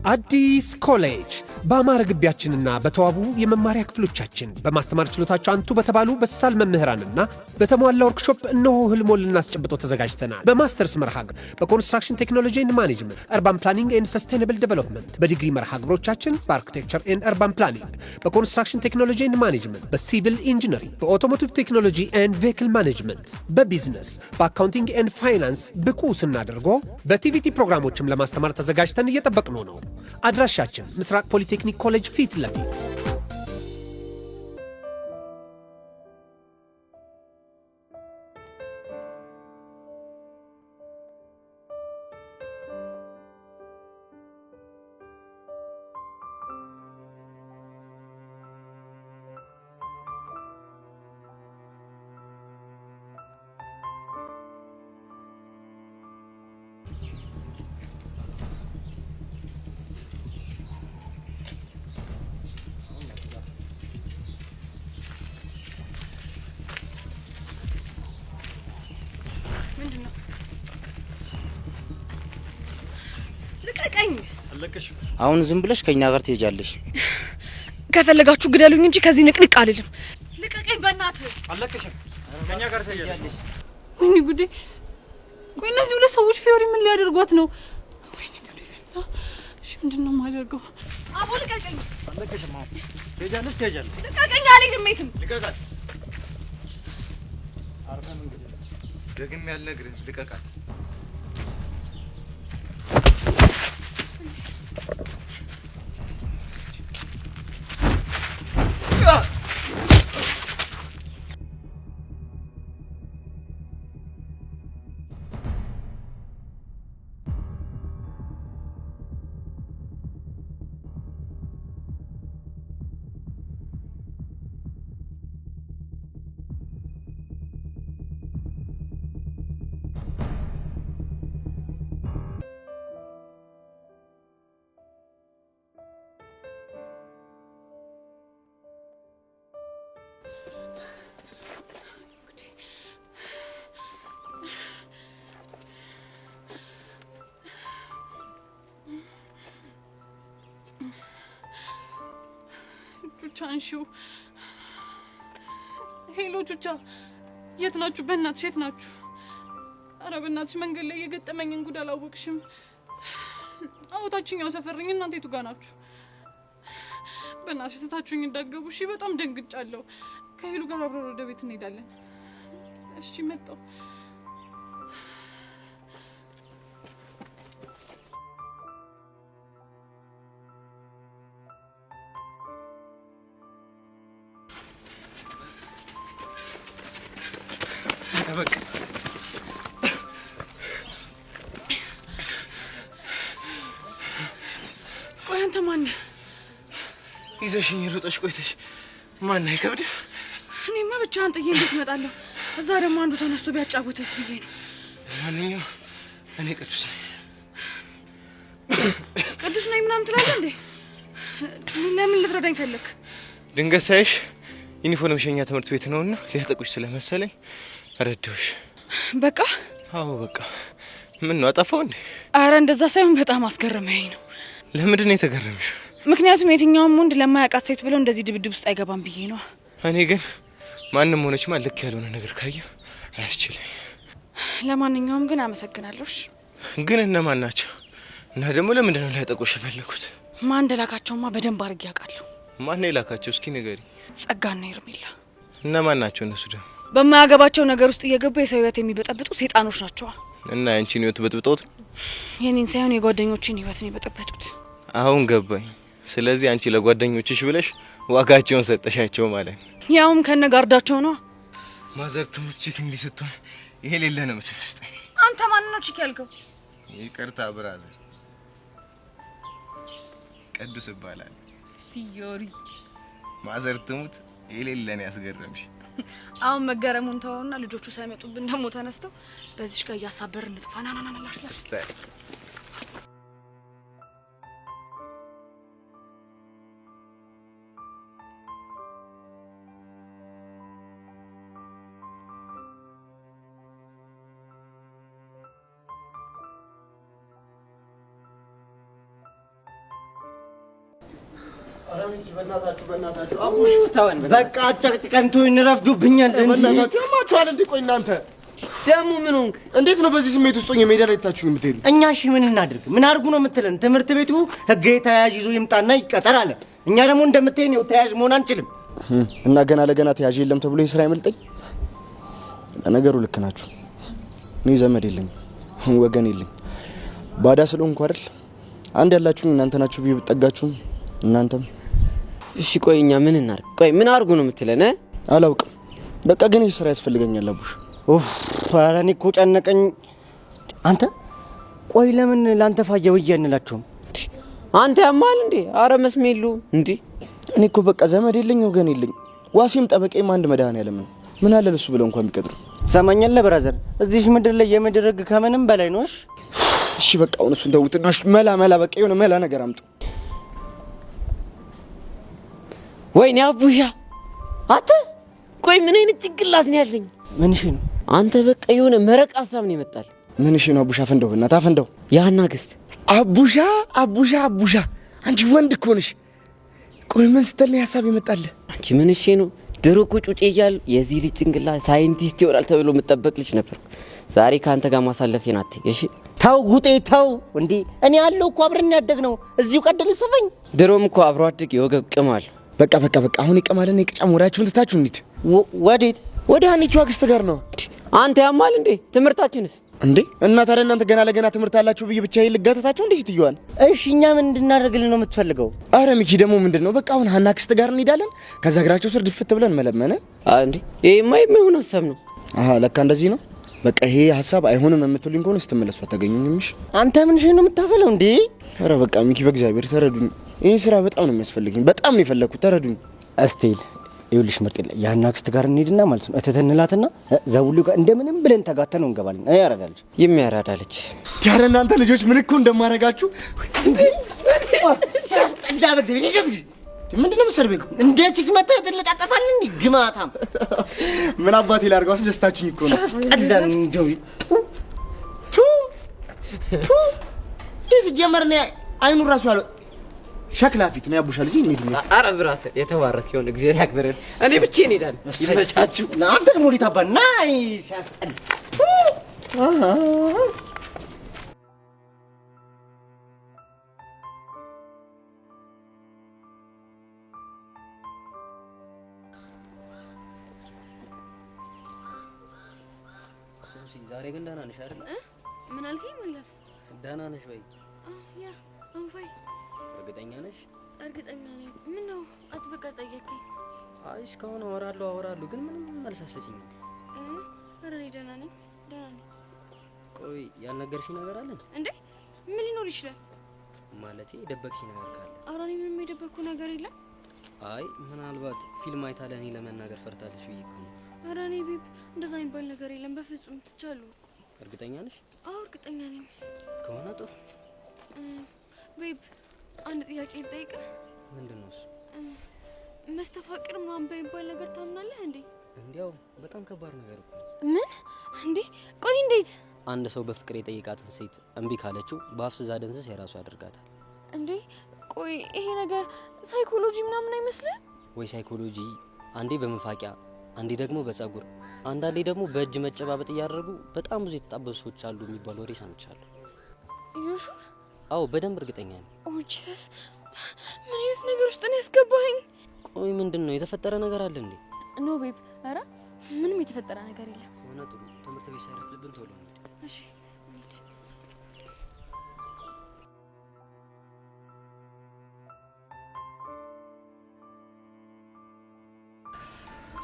አዲስ ኮሌጅ በአማረ ግቢያችንና በተዋቡ የመማሪያ ክፍሎቻችን በማስተማር ችሎታቸው አንቱ በተባሉ በሳል መምህራንና በተሟላ ወርክሾፕ እነሆ ህልሞን ልናስጨብጦ ተዘጋጅተናል። በማስተርስ መርሃ ግብር በኮንስትራክሽን ቴክኖሎጂ ኤንድ ማኔጅመንት፣ አርባን ፕላኒንግ ኤንድ ሰስቴይነብል ዴቨሎፕመንት፣ በዲግሪ መርሃ ግብሮቻችን በአርኪቴክቸር ኤንድ አርባን ፕላኒንግ፣ በኮንስትራክሽን ቴክኖሎጂ ኤንድ ማኔጅመንት፣ በሲቪል ኢንጂነሪንግ፣ በኦቶሞቲቭ ቴክኖሎጂ ኤንድ ቬሂክል ማኔጅመንት፣ በቢዝነስ፣ በአካውንቲንግ ኤንድ ፋይናንስ ብቁ ስናደርጎ በቲቪቲ ፕሮግራሞችም ለማስተማር ተዘጋጅተን እየጠበቅነው ነው። አድራሻችን ምስራቅ ፖሊቴክኒክ ኮሌጅ ፊት ለፊት። አሁን ዝም ብለሽ ከኛ ጋር ትሄጃለሽ። ከፈለጋችሁ ግደሉኝ እንጂ ከዚህ ንቅንቅ አልልም። ልቀቀኝ በእናትህ። አለቅሽም። ከኛ ጋር ትሄጃለሽ። ወይኔ ጉዴ! ቆይ እነዚህ ሁለት ሰዎች ፊዮሪ ምን ሊያደርጓት ነው? ወይኔ ጉዴ! እሺ ምንድነው የማደርገው? አቦ ልቀቀኝ። አለቅሽም። ትሄጃለሽ፣ ትሄጃለሽ። ልቀቀኝ። አልሄድም የትም። ልቀቃት። አርፈን እንግዲህ ደግሜ ያልነግርህ ልቀቃት። ቹቻንሹ ሄሎ ቹቻ፣ የት ናችሁ? በእናትሽ የት ናችሁ? ኧረ በእናትሽ መንገድ ላይ የገጠመኝን ጉድ አላወቅሽም? አውታችኛው ሰፈርኝ። እናንተ የቱ ጋር ናችሁ? በእናትሽ ትታችሁኝ እንዳትገቡ እሺ? በጣም ደንግጫለሁ። ከሄሉ ጋር አብረን ወደ ቤት እንሄዳለን። እሺ መጣሁ። በቃ ቆይ አንተ ማን ነህ? ይዘሽኝ ሮጠሽ ቆይተሽ ማን አይከብድ? እኔማ ብቻህን ጥዬ እንዴት እመጣለሁ? እዛ ደግሞ አንዱ ተነስቶ ቢያጫውተስ ብዬ ነው። ማንኛው እኔ ቅዱስ ነኝ። ቅዱስ ነኝ ምናምን ትላለህ እንዴ? ለምን ልትረዳኝ ፈለክ? ድንገት ሳይሽ ዩኒፎርም ሸኛ ትምህርት ቤት ነውና ሊያጠቁሽ ስለመሰለኝ ረዳሁሽ። በቃ አዎ በቃ። ምን ነው አጠፋው እንዴ? አረ እንደዛ ሳይሆን በጣም አስገረመኝ ነው። ለምንድን ነው የተገረምሽ? ምክንያቱም የትኛውም ወንድ ለማያውቃት ሴት ብለው እንደዚህ ድብድብ ውስጥ አይገባም ብዬ ነው። እኔ ግን ማንንም ሆነች ልክ ያልሆነ ነገር ካየሁ አያስችለኝ። ለማንኛውም ግን አመሰግናለሁ። ግን እነማን ናቸው? እና ደግሞ ለምንድን ነው ሊያጠቁሽ የፈለኩት? ማን እንደላካቸውማ በደንብ አድርጌ አውቃለሁ። ማን ነው የላካቸው? እስኪ ንገሪ። ጸጋና ሄርሜላ። እነማን ናቸው እነሱ? ደግሞ በማያገባቸው ነገር ውስጥ እየገቡ የሰው ህይወት የሚበጠብጡ ሴጣኖች ናቸው። እና ያንቺን ህይወት በጥብጦት? የኔን ሳይሆን የጓደኞችን ህይወት ነው የበጠበጡት። አሁን ገባኝ። ስለዚህ አንቺ ለጓደኞችሽ ብለሽ ዋጋቸውን ሰጠሻቸው ማለት ነው። ያውም ከነጋርዳቸው ነው። ማዘር ትሙት ቺክ እንዲህ ስትሆን ይሄ ሌለ ነው የምትመስለኝ። አንተ ማን ነው ቺክ ያልከው? ይቅርታ ብራዘር፣ ቅዱስ ይባላል። ፊዮሪ ማዘር ትሙት የሌለ ነው ያስገረምሽ። አሁን መገረሙን ተውና ልጆቹ ሳይመጡብን ደግሞ ተነስተው በዚሽ ጋር ያሳበርን ልጥፋናናና ላሽላሽ እስታይ አራሚት በእናታችሁ አቡሽ ተወን በቃ አጨቅጭቀንቶ እንረፍዱብኛል በእናታችሁ ማቻል እንዲቆይ እናንተ ደሙ ምን ሆንክ እንዴት ነው በዚህ ስሜት ውስጥ ሆኜ ሜዳ ላይ ታችሁ የምትሄዱ እኛ እሺ ምን እናድርግ ምን አድርጉ ነው የምትለን ትምህርት ቤቱ ህግ ተያዥ ይዞ ይምጣና ይቀጠር አለ እኛ ደግሞ እንደምትሄን ነው ተያዥ መሆን አንችልም እና ገና ለገና ተያዥ የለም ተብሎ ይስራ አይመልጠኝ ለነገሩ ልክ ናችሁ እኔ ዘመድ የለኝ ወገን የለኝ ባዳ ስለሆንኩ አይደል አንድ ያላችሁ እናንተ ናችሁ ቢጠጋችሁ እናንተም እሺ ቆይኛ ምን እናርግ ቆይ ምን አድርጉ ነው የምትለን አላውቅም በቃ ግን ይስራ ያስፈልገኛል አቡሽ ኡፍ ፈራኒ እኮ ጨነቀኝ አንተ ቆይ ለምን ላንተ ፋየው እያንላችሁ አንተ ያማል እንዴ አረ መስሜሉ እንዴ እኔ እኮ በቃ ዘመድ የለኝ ወገን የለኝ ዋሲም ጠበቀኝ አንድ መዳን ያለ ምን አለ ለሱ ብለው እንኳን ቢቀጥሩ ሰማኛለ ብራዘር እዚህ ምድር ላይ የምድርግ ከመንም በላይ ነውሽ እሺ በቃ አሁን እሱን ተውትና መላ በቃ የሆነ መላ ነገር አምጡ ወይኔ አቡሻ አተ ቆይ ምን አይነት ጭንቅላት ነው ያለኝ ምንሽ ነው አንተ በቃ የሆነ መረቅ ሐሳብ ነው ይመጣል ምንሽ ነው አቡሻ ፈንደው እና ታፈንደው ያና ግስት አቡሻ አንቺ ወንድ እኮ ነሽ ቆይ ምን ስትል ሐሳብ ይመጣል አንቺ ምንሽ ነው ድሮኩ ጩጬ ይያል የዚህ ልጅ ጭንቅላት ሳይንቲስት ይወራል ተብሎ መጠበቅ ልጅ ነበር ዛሬ ካንተ ጋር ማሳለፍ ናት እሺ ታው ጉጤ ታው እንዴ እኔ ያለው እኮ አብረን ያደግነው እዚሁ ቀደል ሰፈኝ ድሮም እኮ አብሮ አድግ የወገብ ቅማል በቃ አሁን ይቀማልና ይቅጫም ወራችሁን ትታችሁ እንዴ ወዴት ወደ ሀኒቹ አክስት ጋር ነው አንተ ያማል እንዴ ትምርታችንስ እንዴ እና ታዲያ እናንተ ገና ለገና ትምርት አላችሁ ብዬ ብቻ ይልጋታታችሁ እንዴ ይትዩዋል እሺ እኛ ምን እንድናደርግልን ነው የምትፈልገው አረ ሚኪ ደግሞ ምንድነው በቃ አሁን ሀና አክስት ጋር እንሄዳለን ከዛ እግራቸው ስር ድፍት ብለን መለመነ እንዴ ይሄማ የማይሆን ሐሳብ ነው አሃ ለካ እንደዚህ ነው በቃ ይሄ ሐሳብ አይሆንም የምትሉኝ ከሆነ ስትመለሱ አታገኙኝምሽ አንተ ምን ነው የምታፈለው እንዴ አረ በቃ ሚኪ በእግዚአብሔር ተረዱኝ ይሄ ስራ በጣም ነው የሚያስፈልገኝ በጣም ነው የፈለኩት ተረዱኝ እስቲል ይኸውልሽ ምርጥላ ያና አክስት ጋር እንሄድና ማለት ነው እተተንላትና ዘውሉ ጋር እንደምንም ብለን ተጋተነው እንገባለን አይ ያረጋልሽ የሚያራዳልች ዳር እናንተ ልጆች ምን እኮ እንደማረጋችሁ ሲያስጠላ በእግዚአብሔር ይገዝግ ምንድነው መሰርበቅ እንደ ቺክ መጣ ተለጣጣፋል እንዴ ግማታም ምን አባቴ ላርጋው አስደስታችሁኝ እኮ ነው ሲያስጠላ እንደው ይስ ጀመርና አይኑ ራሱ ያለው ሸክላ ፊት ነው ያቡሻ ልጅ እንዴ አረ ብራስ የተባረክ ይሁን እግዚአብሔር ያክብረን እኔ ብቻ እንሄዳለን ይመቻችሁ አንተ ደግሞ ሊታባ ናይ ሲያስጠላ ዛሬ ግን ደህና ነሽ አይደል ምን አልከኝ ማለት ደህና ነሽ ወይ ያ አንፋይ እርግጠኛ ነሽ እርግጠኛ ነኝ ምን ነው አጥብቀህ ጠየቀኝ አይ እስካሁን አወራለሁ ግን ምንም መልስ አትሰጪኝም ኧረ እኔ ደህና ነኝ ቆይ ያልነገርሽኝ ነገር አለ እንዴ ምን ሊኖር ይችላል ማለቴ የደበቅሽኝ ነገር ካለ ኧረ እኔ ምንም የደበቅኩ ነገር የለም አይ ምናልባት ፊልም አይታ ለኔ ለመናገር ፈርታለሽ ብዬ እኮ ነው ኧረ እኔ ቤብ እንደዛ የሚባል ነገር የለም በፍጹም ትቻለሁ እርግጠኛ ነሽ አዎ እርግጠኛ ነኝ ከሆነ ጥሩ ቤብ አንድ ጥያቄ ልጠይቅህ ምንድነው እሱ መስተፋቅር ምናምን በሚባል ነገር ታምናለህ እንዴ እንዲያው በጣም ከባድ ነገር እኮ ምን እንዴ ቆይ እንዴት አንድ ሰው በፍቅር የጠየቃትን ሴት እምቢ ካለችው በአፍስዛ ደንዝስ የራሱ ያደርጋታል እንዴ ቆይ ይሄ ነገር ሳይኮሎጂ ምናምን አይመስልም ወይ ሳይኮሎጂ አንዴ በመፋቂያ አንዴ ደግሞ በጸጉር አንዳንዴ ደግሞ በእጅ መጨባበጥ ያደርጉ በጣም ብዙ የተጣበሱ ሰዎች አሉ የሚባል ወሬ ሰምቻለሁ ዩሹ አዎ በደንብ እርግጠኛ ነኝ ኦ ጂሰስ ምን አይነት ነገር ውስጥ ነው ያስገባኸኝ ቆይ ምንድነው የተፈጠረ ነገር አለ እንዴ ኖ ቤብ ኧረ ምንም የተፈጠረ ነገር የለም ከሆነ ጥሩ ትምህርት ቤት ሳይረፍልብን ቶሎ እንሂድ እሺ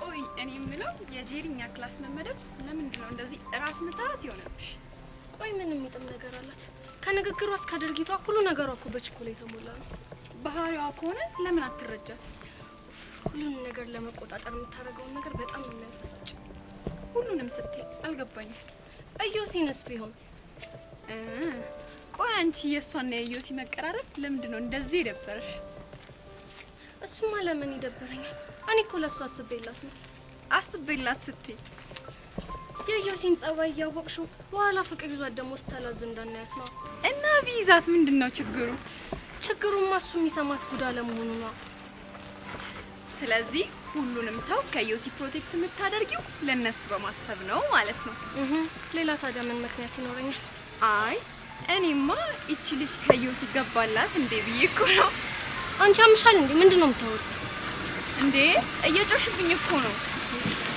ቆይ እኔ የምለው የጄሪኛ ክላስ መመደብ ለምንድን ነው እንደዚህ ራስ ምታት ይሆነብሽ? ቆይ ምን የሚጥም ነገር አላት? ከንግግሯ እስከ ድርጊቷ ሁሉ ነገሯ እኮ በችኮላ የተሞላ ነው። ባህሪዋ ከሆነ ለምን አትረጃት? ሁሉንም ነገር ለመቆጣጠር የምታደርገውን ነገር በጣም ነው የሚያበሳጭ። ሁሉንም ስትይ አልገባኝም። እዮሲንስ ቢሆን ቆይ አንቺ የእሷና የዮሲ መቀራረብ ለምንድን ነው እንደዚህ የደበረሽ? እሱማ ለምን ይደበረኛል? እኔ እኮ ለእሱ አስቤላት ነው። አስቤላት ስትይ የዮሲን ጸባይ እያወቅሽው በኋላ ፍቅር ይዟት ደግሞ ስታላዝ እንዳናያት ነው። እና ቢይዛት ምንድን ነው ችግሩ? ችግሩማ እሱ የሚሰማት ጉዳ ለመሆኑ ነው። ስለዚህ ሁሉንም ሰው ከዮሲ ፕሮቴክት የምታደርጊው ለነሱ በማሰብ ነው ማለት ነው። ሌላ ታዲያ ምን ምክንያት ይኖረኛል? አይ እኔማ እቺ ልጅ ከዮሲ ገባላት እንዴ ብዬ እኮ ነው። አንቺ አምሻል እንዴ? ምንድነው የምታወሪው እንዴ? እየጮሽብኝ እኮ ነው።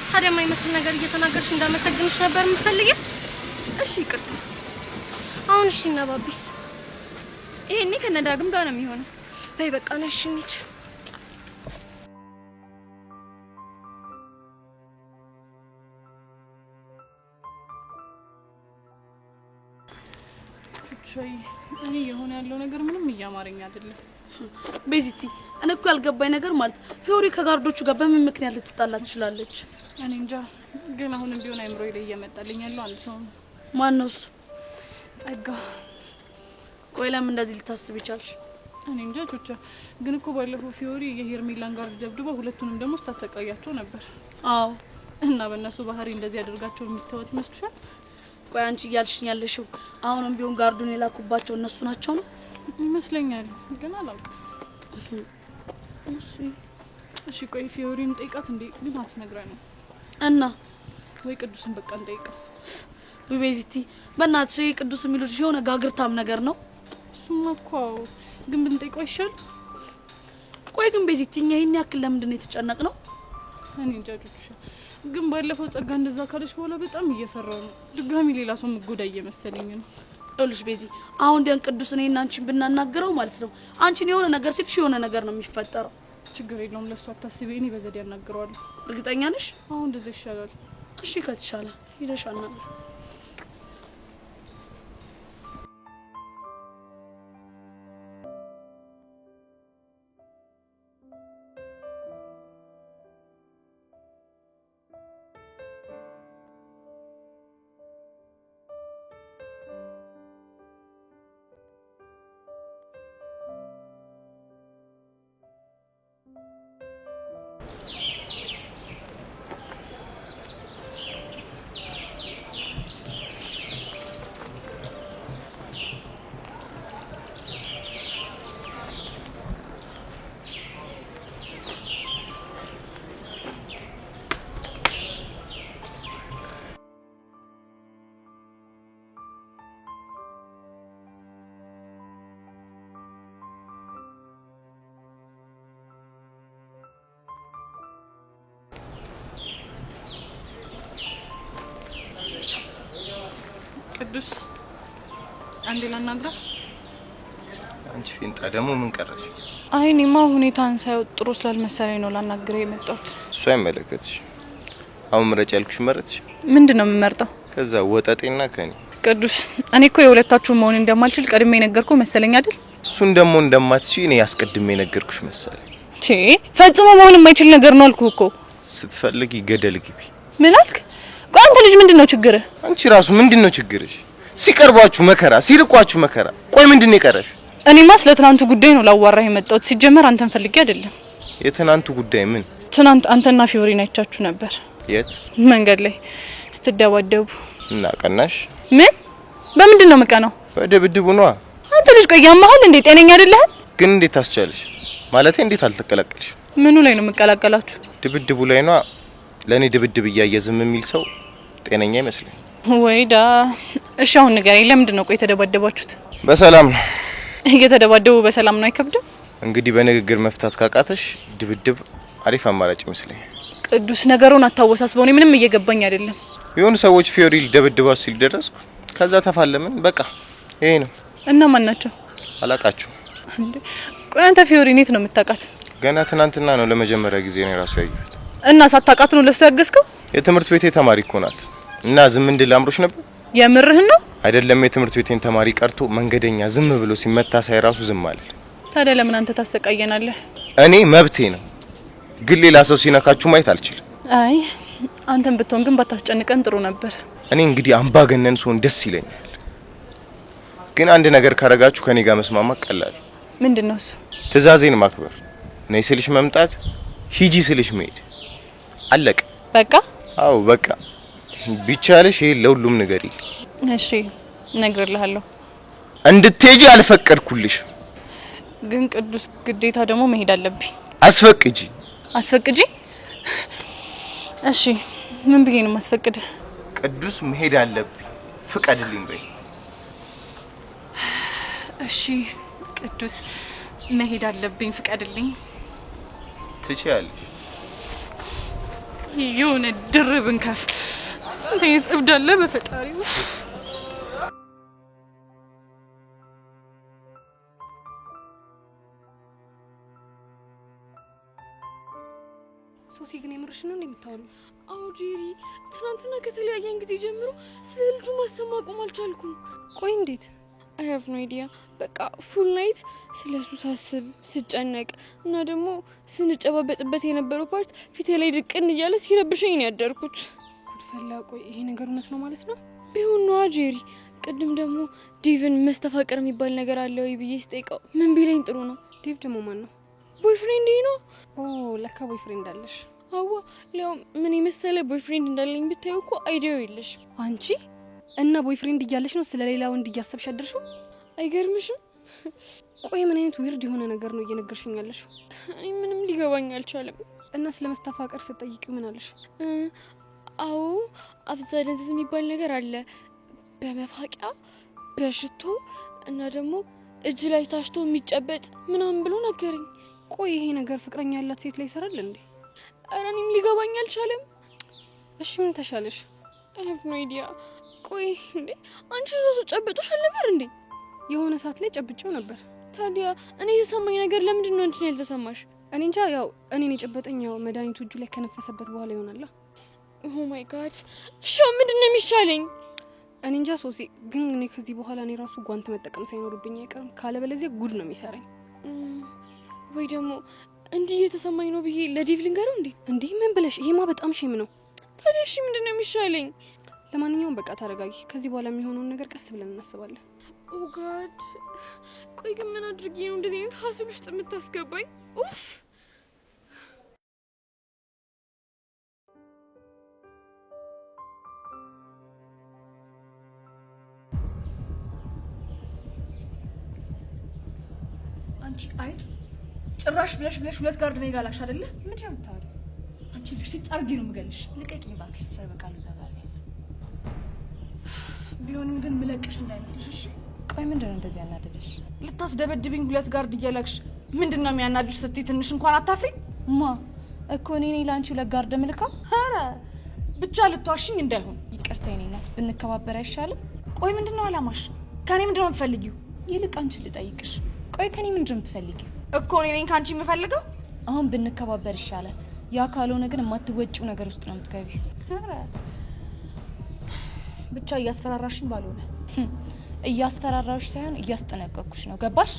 ታዲያ የማይመስል ነገር እየተናገርሽ እንዳመሰግንሽ ነበር የምፈልጊው? እሺ ይቅርታ። አሁን እሺ እና ባቢስ? ይሄኔ ከነዳግም ጋር ነው የሚሆነው። በይ በቃ ነሽ እንሂድ። እኔ የሆነ ያለው ነገር ምንም እያማረኝ አይደለም። ቤዚቲ እኔ እኮ ያልገባኝ ነገር ማለት ፊዮሪ ከጋርዶቹ ጋር በምን ምክንያት ልትጣላ ትችላለች? እኔ እንጃ፣ ግን አሁንም ቢሆን አይምሮዬ ላይ እየመጣልኝ ያለው አንድ ሰው ነው። ማን ነው እሱ? ጸጋ። ቆይ ለምን እንደዚህ ልታስብ ይቻልሽ? እኔ እንጃ ቾቻ፣ ግን እኮ ባለፈው ፊዮሪ የሄርሜላን ጋርድ ደብድባ ሁለቱንም ደግሞ ስታሰቃያቸው ነበር። አዎ። እና በእነሱ ባህሪ እንደዚህ ያደርጋቸው የሚተወት ይመስልሻል? ቆይ አንቺ እያልሽኝ ያለሽው አሁንም ቢሆን ጋርዱን የላኩባቸው እነሱ ናቸው ነው? ይመስለኛል፣ ግን አላውቅም። እሺ ቆይ ፊዮሪን ጠይቃት እንዴ? ግን አትነግረንም እና ወይ ቅዱስን በቃ እንጠይቀው። ቤዚቲ በእናትሽ ቅዱስ የሚሉት የሆነ ጋግርታም ነገር ነው። እሱማ እኮ ግን ብንጠይቀው አይሻል? ቆይ ግን ቤዚቲ እኛ ይሄን ያክል ለምንድን ነው የተጨነቅነው? እኔ እንጃ ጆቹሻ፣ ግን ባለፈው ጸጋ እንደዛ ካለች በኋላ በጣም እየፈራው ነው። ድጋሚ ሌላ ሰው ምጎዳ እየመሰለኝ ነው። ይኸውልሽ ቤዚ፣ አሁን ዲያን ቅዱስ እኔና አንቺን ብናናገረው ማለት ነው አንቺን የሆነ ነገር ሲልሽ የሆነ ነገር ነው የሚፈጠረው። ችግር የለውም፣ ለሱ አታስቢ፣ እኔ በዘዴ ያናግረዋለሁ። እርግጠኛ ነሽ? አሁን እንደዛ ይሻላል። እሺ ከተሻለ ሄደሽ አናግረው። ቅዱስ አንዴ ላናግራ። አንቺ ፊንጣ ደግሞ ምን ቀረሽ? አይ እኔማ ሁኔታን ሳይው ጥሩ ስላልመሰለኝ ነው ላናግረው የመጣሁት። እሱ አይመለከትሽ። አሁን ምረጭ ያልኩሽ መረጥሽ። ምንድነው የምመርጠው? ከዛ ወጣጤና ከኔ። ቅዱስ እኔ እኮ የሁለታችሁ መሆን እንደማልችል ቀድሜ ነገርኩ መሰለኝ አይደል? እሱን ደግሞ እንደማትቺ እኔ ያስቀድሜ ነገርኩሽ መሰለኝ። ፈጽሞ መሆን የማይችል ነገር ነው አልኩ እኮ። ስትፈልጊ ገደል ግቢ። ምን አልክ? ቆይ አንተ ልጅ ምንድነው ችግርህ? አንቺ ራሱ ምንድነው ችግርሽ? ሲቀርባችሁ መከራ፣ ሲርቋችሁ መከራ። ቆይ ምንድነው የቀረሽ? እኔማ ስለ ትናንቱ ጉዳይ ነው ላዋራህ የመጣሁት። ሲጀመር አንተን ፈልጌ አይደለም። የትናንቱ ጉዳይ ምን? ትናንት አንተና ፊዮሪና አይቻችሁ ነበር። የት? መንገድ ላይ ስትደባደቡ። እና ቀናሽ? ምን? በምንድን ነው መቀናው? በድብድቡ ነዋ። አንተ ልጅ ቆይ ያማሃል እንዴ? ጤነኛ አይደለህ? ግን እንዴት አስቻለሽ? ማለቴ እንዴት አልተቀላቀልሽ? ምኑ ላይ ነው የምቀላቀላችሁ? ድብድቡ ላይ ነዋ። ለኔ ድብድብ እያየ ዝም የሚል ሰው ጤነኛ ይመስለኝ። ወይዳ። እሺ አሁን ንገረኝ፣ ለምንድን ነው ቆይ የተደባደባችሁት? በሰላም ነው። እየተደባደቡ በሰላም ነው አይከብድም? እንግዲህ በንግግር መፍታት ካቃተሽ ድብድብ አሪፍ አማራጭ ይመስለኝ። ቅዱስ ነገሩን አታወሳስበው። እኔ ምንም እየገባኝ አይደለም። የሆኑ ሰዎች ፊዮሪ ደብድባው ሲል ደረስኩ። ከዛ ተፋለምን። በቃ ይሄ ነው። እና ማን ናቸው? አላቃችሁ እንዴ? ቆይ አንተ ፊዮሪ እንዴት ነው የምታውቃት? ገና ትናንትና ነው ለመጀመሪያ ጊዜ ነው ራሱ ያየሁት። እና ሳታውቃት ነው ለሱ ያገዝከው? የትምህርት ቤቴ ተማሪ እኮ ናት። እና ዝም እንድል አምሮሽ ነበር? የምርህን ነው? አይደለም የትምህርት ቤቴን ተማሪ ቀርቶ መንገደኛ ዝም ብሎ ሲመታ ሳይ ራሱ ዝም አለ። ታዲያ ለምን አንተ ታሰቃየናለህ? እኔ መብቴ ነው፣ ግን ሌላ ሰው ሲነካችሁ ማየት አልችልም። አይ አንተም ብትሆን ግን ባታስጨንቀን ጥሩ ነበር። እኔ እንግዲህ አምባገነን ስሆን ደስ ይለኛል፣ ግን አንድ ነገር ካረጋችሁ ከኔ ጋር መስማማት ቀላል። ምንድነው እሱ? ትዕዛዜን ማክበር። ነይ ስልሽ መምጣት፣ ሂጂ ስልሽ መሄድ። አለቀ በቃ። አዎ በቃ። ቢቻልሽ ይሄ ለሁሉም ንገሪ። እሺ እነግርልሃለሁ። እንድትሄጂ አልፈቀድኩልሽ። ግን ቅዱስ ግዴታ ደግሞ መሄድ አለብኝ። አስፈቅጂ። አስፈቅጂ? እሺ ምን ብዬ ነው ማስፈቅድ? ቅዱስ መሄድ አለብኝ ፍቀድልኝ በይ። እሺ ቅዱስ መሄድ አለብኝ ፍቀድልኝ። ትችያለሽ። የሆነ ድርብን ከፍ ስንት አይነት እብድ አለ በፈጣሪው። ሶሲ ግን የምርሽ ነው እንደምታወሩ? አዎ ጄሪ፣ ትናንትና ከተለያየን ጊዜ ጀምሮ ስለ ልጁ ማሰብ ማቆም አልቻልኩም። ቆይ እንዴት? አይ ሃቭ ኖ አይዲያ። በቃ ፉል ናይት ስለሱ ሳስብ ስጨነቅ እና ደግሞ ስንጨባበጥበት የነበረው ፓርት ፊቴ ላይ ድቅን እያለ ሲረብሸኝ ነው ያደርኩት። ጉድፈላ። ቆይ ይሄ ነገር እውነት ነው ማለት ነው? ቢሆን ነው ጄሪ። ቅድም ደግሞ ዲቭን መስተፋቀር የሚባል ነገር አለ ወይ ብዬ ስጠይቀው ምን ቢለኝ ጥሩ ነው? ዴቭ ደግሞ ማን ነው? ቦይፍሬንድ ነው። ኦ ለካ ቦይፍሬንድ አለሽ? አዋ ሊያው ምን የመሰለ ቦይፍሬንድ እንዳለኝ ብታዩ እኮ አይዲያው የለሽ አንቺ። እና ቦይፍሬንድ እያለሽ ነው ስለሌላ ወንድ እያሰብሽ ያደርሽው? አይገርምሽም? ቆይ ምን አይነት ዊርድ የሆነ ነገር ነው እየነገርሽኝ ያለሽው? እኔ ምንም ሊገባኝ አልቻለም። እና ስለመስተፋቀር ስትጠይቂው ምን አለሽ? አዎ አብዛኛው የሚባል ነገር አለ በመፋቂያ በሽቶ እና ደግሞ እጅ ላይ ታሽቶ የሚጨበጥ ምናምን ብሎ ነገረኝ። ቆይ ይሄ ነገር ፍቅረኛ ያላት ሴት ላይ ይሰራል እንዴ? ኧረ እኔም ሊገባኝ አልቻለም። እሺ ምን ተሻለሽ? አይ ሃቭ ኖ አይዲያ። ቆይ እንዴ አንቺ ራሱ ጨብጦሽ አልነበር እንዴ? የሆነ ሰዓት ላይ ጨብጬው ነበር። ታዲያ እኔ የተሰማኝ ነገር ለምንድን ነው አንቺ ያልተሰማሽ? እኔ እንጃ። ያው እኔን የጨበጠኝ ያው መድኃኒቱ እጁ ላይ ከነፈሰበት በኋላ ይሆናል። ኦ ማይ ጋድ። እሺ ምንድን ነው የሚሻለኝ? እኔ እንጃ ሶሲ፣ ግን እኔ ከዚህ በኋላ እኔ ራሱ ጓንት መጠቀም ሳይኖርብኝ አይቀርም። ካለበለዚያ ጉድ ነው የሚሰራኝ። ወይ ደግሞ እንዲህ የተሰማኝ ነው ብዬ ለዲቭ ልንገረው እንዴ? እንዴ ምን ብለሽ? ይሄማ በጣም ሼም ነው። ታዲያ እሺ ምንድን ነው የሚሻለኝ? ለማንኛውም በቃ ተረጋጊ። ከዚህ በኋላ የሚሆነውን ነገር ቀስ ብለን እናስባለን። ኦ ጋድ። ቆይ ግን ምን አድርጌ ነው እንደዚህ አይነት ሀስል ውስጥ የምታስገባኝ? ኡፍ። አንቺ አይት ጭራሽ ብለሽ ሁለት ጋርድ ነው ይጋላሽ አይደለ? ምንድነው የምታወሪው? አንቺ ልጅ ሲጣርጊ ነው የምገልሽ። ልቀቂኝ እባክሽ፣ ተሰበቃሉ ዘጋለ። ቢሆንም ግን ምለቅሽ እንዳይመስልሽ እሺ? ቆይ ምንድነው እንደዚህ ያናደደሽ? ልታስደበድብኝ ሁለት ጋርድ እያላክሽ ምንድነው የሚያናድሽ ስትይ ትንሽ እንኳን አታፍሪ? ማ እኮ እኔ ላንቺ ሁለት ጋርድ ምልካ? ኧረ ብቻ ልትዋሽኝ እንዳይሆን። ይቅርታ የኔ እናት፣ ብንከባበር አይሻልም? ቆይ ምንድነው አላማሽ? ከኔ ምንድነው የምትፈልጊው? ይልቅ አንቺ ልጠይቅሽ። ቆይ ከኔ ምንድነው የምትፈልጊው? እኮ እኔ ነኝ ካንቺ የምፈልገው። አሁን ብንከባበር ይሻላል። ያ ካልሆነ ግን የማትወጪው ነገር ውስጥ ነው የምትገቢው። ኧረ ብቻ እያስፈራራሽኝ ባልሆነ። እያስፈራራሽ ሳይሆን እያስጠነቀቅኩሽ ነው። ገባሽ?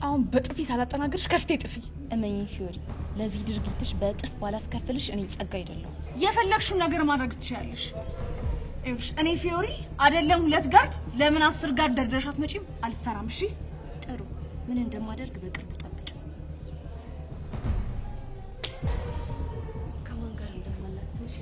አሁን በጥፊ ሳላጠናግርሽ ከፍቴ ጥፊ። እመኚኝ ፊዮሪ፣ ለዚህ ድርጊትሽ በጥፍ ባላስከፍልሽ እኔ ጸጋ አይደለሁ። የፈለግሽውን ነገር ማድረግ ትችያለሽ። እሺ እኔ ፊዮሪ አይደለም ሁለት ጋርድ ለምን 10 ጋርድ ደርደሽ አትመጪም? አልፈራም። እሺ ጥሩ። ምን እንደማደርግ በቅርቡ ጠብቂ። ከማን ጋር እንደማላት ትንሽ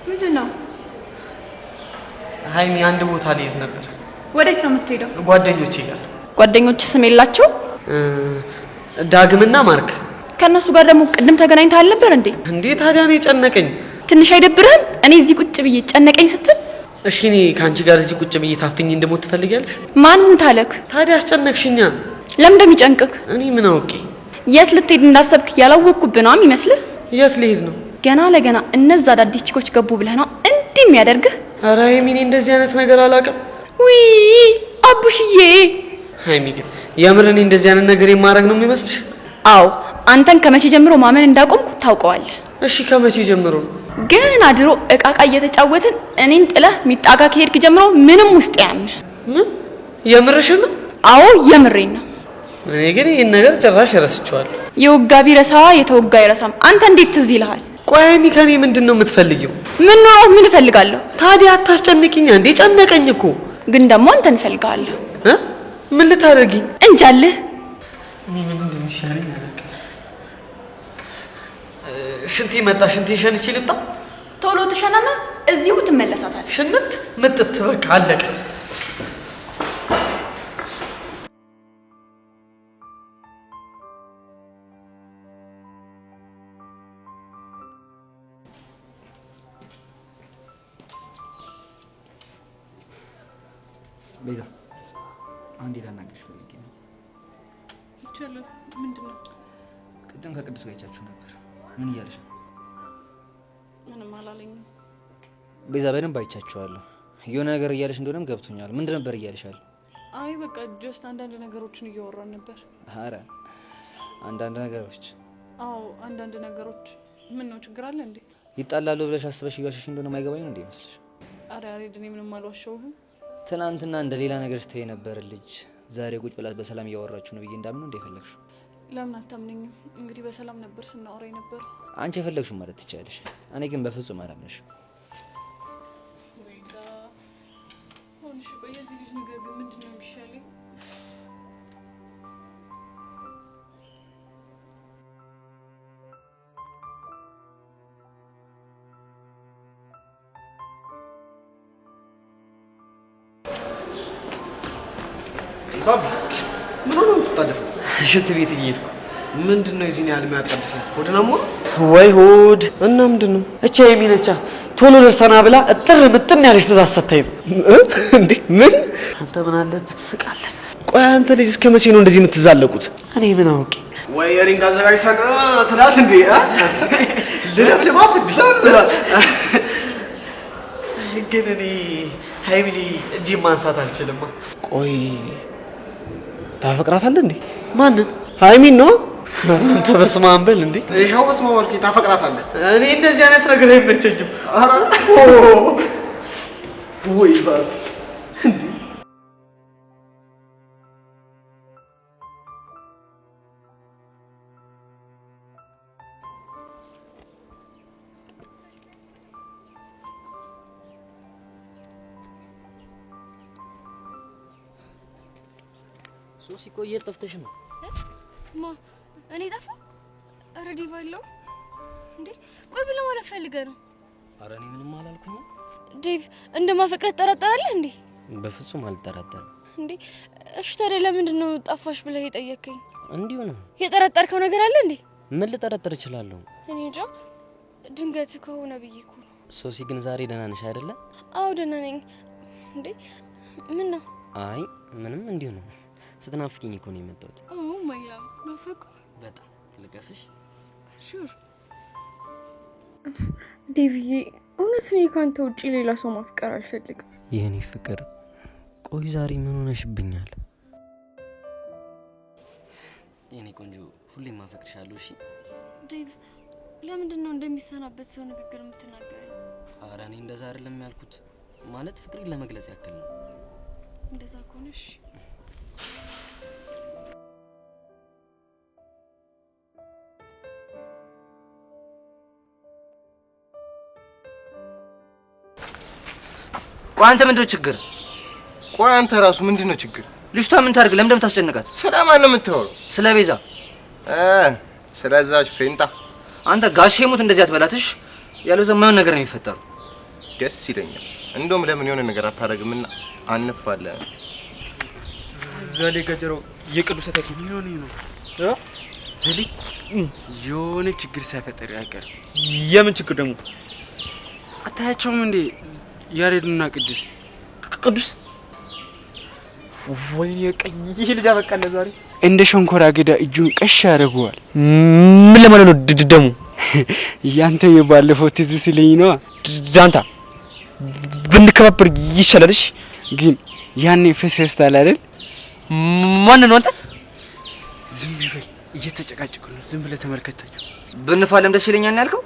ምንድን ነው? ሀይሚ አንድ ቦታ ልሄድ ነበር። ወዴት ነው የምትሄደው? ጓደኞቼ ጋር። ጓደኞች ስም የላቸው? ዳግምና ማርክ። ከነሱ ጋር ደግሞ ቅድም ተገናኝተሃል ነበር እንዴ? እንዴ ታዲያ ነው ጨነቀኝ። ትንሽ አይደብርህም? እኔ እዚህ ቁጭ ብዬ ጨነቀኝ ስትል? እሺ እኔ ካንቺ ጋር እዚህ ቁጭ ብዬ ታፍኝ እንደሞት ትፈልጊያለሽ? ማን ሙት አለክ? ታዲያ አስጨነቅሽኛ። ለምን እንደሚጨንቅክ? እኔ ምን አውቄ? የት ልትሄድ እንዳሰብክ ያላወቅኩብህ ነው የሚመስልህ? የት ልሄድ ነው? ገና ለገና እነዛ አዳዲስ ቺኮች ገቡ ብለህ ነው እንዲህ የሚያደርግህ? ኧረ ሀይሚ እኔ እንደዚህ አይነት ነገር አላውቅም። ውይ አቡሽዬ። ሀይሚ ግን የምር እኔ እንደዚህ አይነት ነገር የማደርግ ነው የሚመስልሽ? አዎ አንተን ከመቼ ጀምሮ ማመን እንዳቆምኩ ታውቀዋለህ። እሺ ከመቼ ጀምሮ ነው? ገና ድሮ እቃቃ እየተጫወትን እኔን ጥለህ ሚጣጋ ከሄድክ ጀምሮ ምንም ውስጥ ያምህ። ምን የምርሽን ነው? አዎ የምሬን ነው። እኔ ግን ይሄን ነገር ጭራሽ ረስቼዋለሁ። የወጋ ቢረሳ የተወጋ አይረሳም። አንተ እንዴት ትዝ ይልሃል? ቆይ ሀይሚ ከኔ ምንድነው የምትፈልጊው? ምን ነው ምን እፈልጋለሁ? ታዲያ አታስጨንቂኝ እንዴ? ጨነቀኝ እኮ። ግን ደግሞ አንተ እንፈልጋለሁ። ምን ልታደርጊኝ? እንጃልህ። እኔ ምን እንደሚሻለኝ አላውቅም። ሽንቲ መጣ። ሽንቲ ሸንቼ ልምጣ። ቶሎ ትሸናና እዚሁ ትመለሳታለህ። ሽንት ምጥት በቃ አለቀ። ቤዛ አንዴ ላናግርሽ ፈልጌ ነው። ይቻላል። ምንድነው? ቅድም ከቅዱስ ጋር አይቻችሁ ነበር። ምን እያለሽ ነው? ምንም አላለኝም። ቤዛ በደንብ አይቻችኋለሁ። የሆነ ነገር እያለሽ እንደሆነም ገብቶኛል። ምንድን ነበር እያለሻል? አይ በቃ ጀስት አንዳንድ ነገሮችን እያወራን ነበር። አረ አንዳንድ ነገሮች? አዎ አንዳንድ ነገሮች። ምን ነው ችግር አለ እንዴ? ይጣላሉ ብለሽ አስበሽ እያልሽሽ እንደሆነ ማይገባኝ ነው እንዴ ይመስልሽ? አረ እኔ ምንም አልዋሸሁህም። ትናንትና እንደ ሌላ ነገር ስትይ ነበር ልጅ ዛሬ ቁጭ ብላት በሰላም እያወራችሁ ነው ብዬ እንዳምን ነው እንደፈለግሽው። ለምን አታምነኝም? እንግዲህ በሰላም ነበር ስናወራ ነበር። አንቺ የፈለግሽው ማለት ትችያለሽ። እኔ ግን በፍጹም አላምንሽም። ወይዳ ሆንሽ ቆይ የዚህ ልጅ ነገር ግን ምንድነው የሚሻለኝ? ባባ ምን ሆነ የምትጣደፈው? ሽንት ቤት እየሄድኩ። ምንድነው የዚህን ያህል የሚያጣድፈው? ሆድናሞ ወይ ሆድ እና ምንድነው? እቻ የሚነቻ ቶሎ ደርሰና ብላ እጥር ምጥን ያለች ትእዛዝ ሰጥታኝ ነው። እንዴ ምን? አንተ ምን አለበት ትስቃለህ? ቆይ አንተ ልጅ እስከ መቼ ነው እንደዚህ የምትዛለቁት? እኔ ምን አውቄ? ወይ ሪንግ አዘጋጅተን ትላት እንዴ? ልለብልባት ግን እኔ ሀይሚኒ እጅ ማንሳት አልችልም። ቆይ ታፈቅራታለህ እንዴ? ማንን? ሀይሚን ነው። አንተ በስመ አብ በል እንዴ! ይሄው በስመ አብ ወልኪ ታፈቅራታለህ? እኔ እንደዚህ አይነት ነገር አይመቸኝም። ኧረ ወይ ባብ እንዴ! ሶሲ ቆይ የት ጠፍተሽ ነው? ማ እኔ ጠፋ? ኧረ ዲቫ አለው እንዴ? ቆይ ብለህ ማለት ፈልገህ ነው? ኧረ እኔ ምንም አላልኩኝ። ዴቭ እንደማፈቅረህ ትጠራጠራለህ እንዴ? በፍጹም አልጠራጠርም። እንዴ እሺ ታዲያ ለምንድን ነው ጠፋሽ ብለህ የጠየቀኝ? እንዲሁ ነው። የጠረጠርከው ነገር አለ እንዴ? ምን ልጠረጥር እችላለሁ? እኔ እንጃ ድንገት ከሆነ ብዬ እኮ ነው። ሶሲ ግን ዛሬ ደህና ነሽ አይደለ? አዎ ደህና ነኝ። እንዴ ምን ነው? አይ ምንም እንዲሁ ነው። ስትናፍቂኝ እኮ ነው የመጣሁት። ኦ ማይ ላቭ ናፈቁ በጣም ልቀፍሽ? ሹር ዴቪዬ፣ እውነት እኔ ካንተ ውጪ ሌላ ሰው ማፍቀር አልፈልግም። የኔ ፍቅር ቆይ ዛሬ ምን ሆነሽብኛል? የኔ ቆንጆ ሁሌም ማፈቅርሻለሁ። እሺ ዴቭ፣ ለምንድን ነው እንደሚሰናበት ሰው ንግግር የምትናገረኝ? ኧረ እኔ እንደዛ አይደለም ያልኩት፣ ማለት ፍቅሬን ለመግለጽ ያክል ነው። እንደዛ ከሆነሽ ቆይ አንተ ምንድነው ችግር? ቆይ አንተ ራሱ ምንድነው ችግር? ልጅቷ ምን ታርግ? ለምን እንደምታስጨንቃት? ስለማን ነው የምታወራው? ስለ ቤዛ። ስለዛች ፌንጣ። አንተ ጋሼ ሙት እንደዚህ አትበላትሽ። ያለው ዘማውን ነገር ነው የሚፈጠረው። ደስ ይለኛል። እንደውም ለምን የሆነ ነገር አታረግምና አንፋለ። ዘሌ ገጀሮ የቅዱስ ተተኪ ምን ሆነ ነው? ዘሌ የሆነ ችግር ሳይፈጠር ያቀር። የምን ችግር ደግሞ? አታያቸውም እንዴ ያሬድና ቅዱስ? ቅዱስ ወይኔ ቀኝ ልጅ አበቃለ ዛሬ እንደ ሸንኮራ አገዳ እጁን ቀሽ ያደርገዋል። ምን ለማለት ነው ደግሞ? ያንተ የባለፈው ትዝ ሲለኝ ነው። ዛንታ ብንከባበር ይሻላልሽ። ግን ያኔ ፈሰስታል አይደል? ማን ነው አንተ? ዝም ብለህ እየተጨቃጨቁ ነው። ዝም ብለህ ተመልከታቸው። ብንፋለም ደስ ይለኛል ያልከው?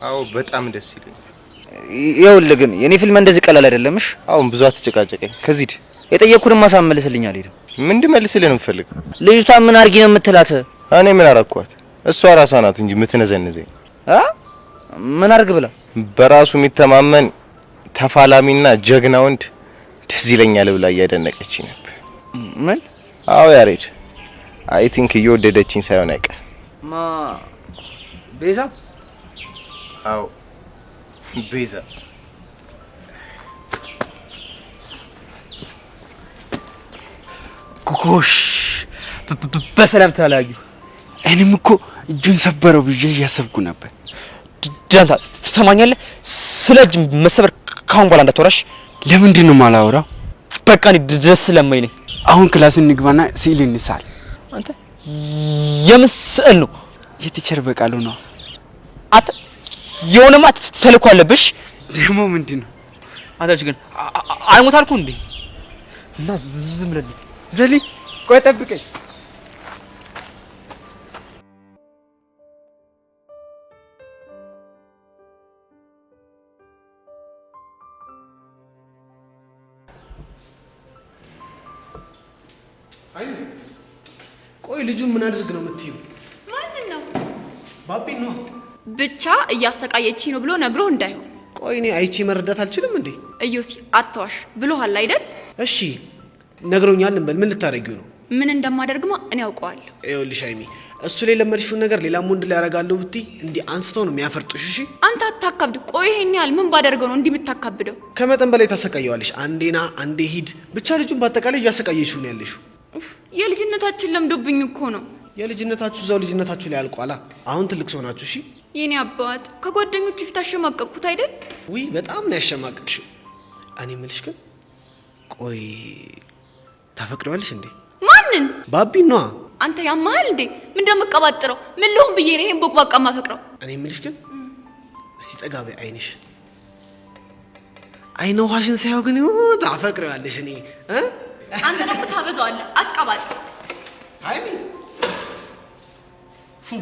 አዎ በጣም ደስ ይለኛል። ይኸውልህ ግን የኔ ፊልም እንደዚህ ቀላል አይደለምሽ። አሁን ብዙ አትጨቃጨቀኝ። ከዚህ የጠየቅኩህን ማሳመልስልኝ አልሄድም። ምን እንድመልስልህ ነው የምፈልገው? ልጅቷ ምን አርጊ ነው የምትላት? እኔ ምን አረኳት? እሷ ራሷ ናት እንጂ የምትነዘንዘኝ። ምን አርግ ብላ? በራሱ የሚተማመን ተፋላሚና ጀግና ወንድ ደስ ይለኛል ብላ እያደነቀች ነበር። ምን? አዎ ያሬድ፣ አይ ቲንክ እየወደደችኝ ሳይሆን አይቀር። ቤዛ አዎ ቤዛ ጎሽ በሰላም ተለያዩ። እኔም እኮ እጁን ሰበረው ብዬ እያሰብኩ ነበር። ዳንታ ትሰማኛለህ? ስለ እጅ መሰበር ካሁን በኋላ እንዳትወራሽ። ለምንድን ነው የማላወራው? በቃ እኔ ደስ ስለማኝ ነኝ። አሁን ክላስ እንግባና ስዕል እንሳል። አንተ የምን ስዕል ነው? የቲቸር በቃሉ ነው። አንተ የሆነማ ተልእኮ አለብሽ። ደግሞ ምንድን ነው? አንተ ልጅ ግን አይሞት አልኩ እንዴ? እና ዝም ብለህ ዘሊ ቆይ ጠብቀኝ። ቆይ ልጁን ምን አድርግ ነው የምትይው? ማንን ነው? ባቢን ነው። ብቻ እያሰቃየችኝ ነው ብሎ ነግሮ እንዳይሆን። ቆይ እኔ አይቼ መረዳት አልችልም እንዴ? እዮሲ አትዋሽ ብሎሃል አይደል? እሺ ነግሮኛል እንበል። ምን ልታረጊው ነው? ምን እንደማደርግማ እኔ አውቀዋለሁ። ይኸውልሽ ሃይሚ፣ እሱ ላይ ለመድሽውን ነገር ሌላም ወንድ ላይ ያረጋለሁ ብትይ እንዲህ አንስተው ነው የሚያፈርጡሽ። እሺ አንተ አታካብድ። ቆይ ይሄን ያህል ምን ባደርገው ነው እንዲህ የምታካብደው? ከመጠን በላይ ታሰቃየዋለሽ። አንዴና አንዴ ሂድ። ብቻ ልጁን በአጠቃላይ እያሰቃየሽው ነው ያለሽው። የልጅነታችን ለምዶብኝ እኮ ነው። የልጅነታችሁ እዛው ልጅነታችሁ ላይ አልቋላ። አሁን ትልቅ ሰው ናችሁ። እሺ የኔ አባት ከጓደኞቹ ፊት አሸማቀቅኩት አይደል? ውይ በጣም ነው ያሸማቀቅሽው። እኔ የምልሽ ግን ቆይ ታፈቅሪዋለሽ እንዴ? ማንን? ባቢን ነዋ። አንተ ያማል እንዴ? ምን እንደምቀባጥረው ምን ልሁን ብዬ ነው ይሄን ቦቅባቃ ማፈቅረው? እኔ የምልሽ ግን እስቲ ጠጋ በይ። አይንሽ አይነ ውሃሽን ሳይው ግን ታፈቅሪዋለሽ። እኔ አንተ ደግሞ ታበዛዋለህ። አትቀባጥ። ሃይሚ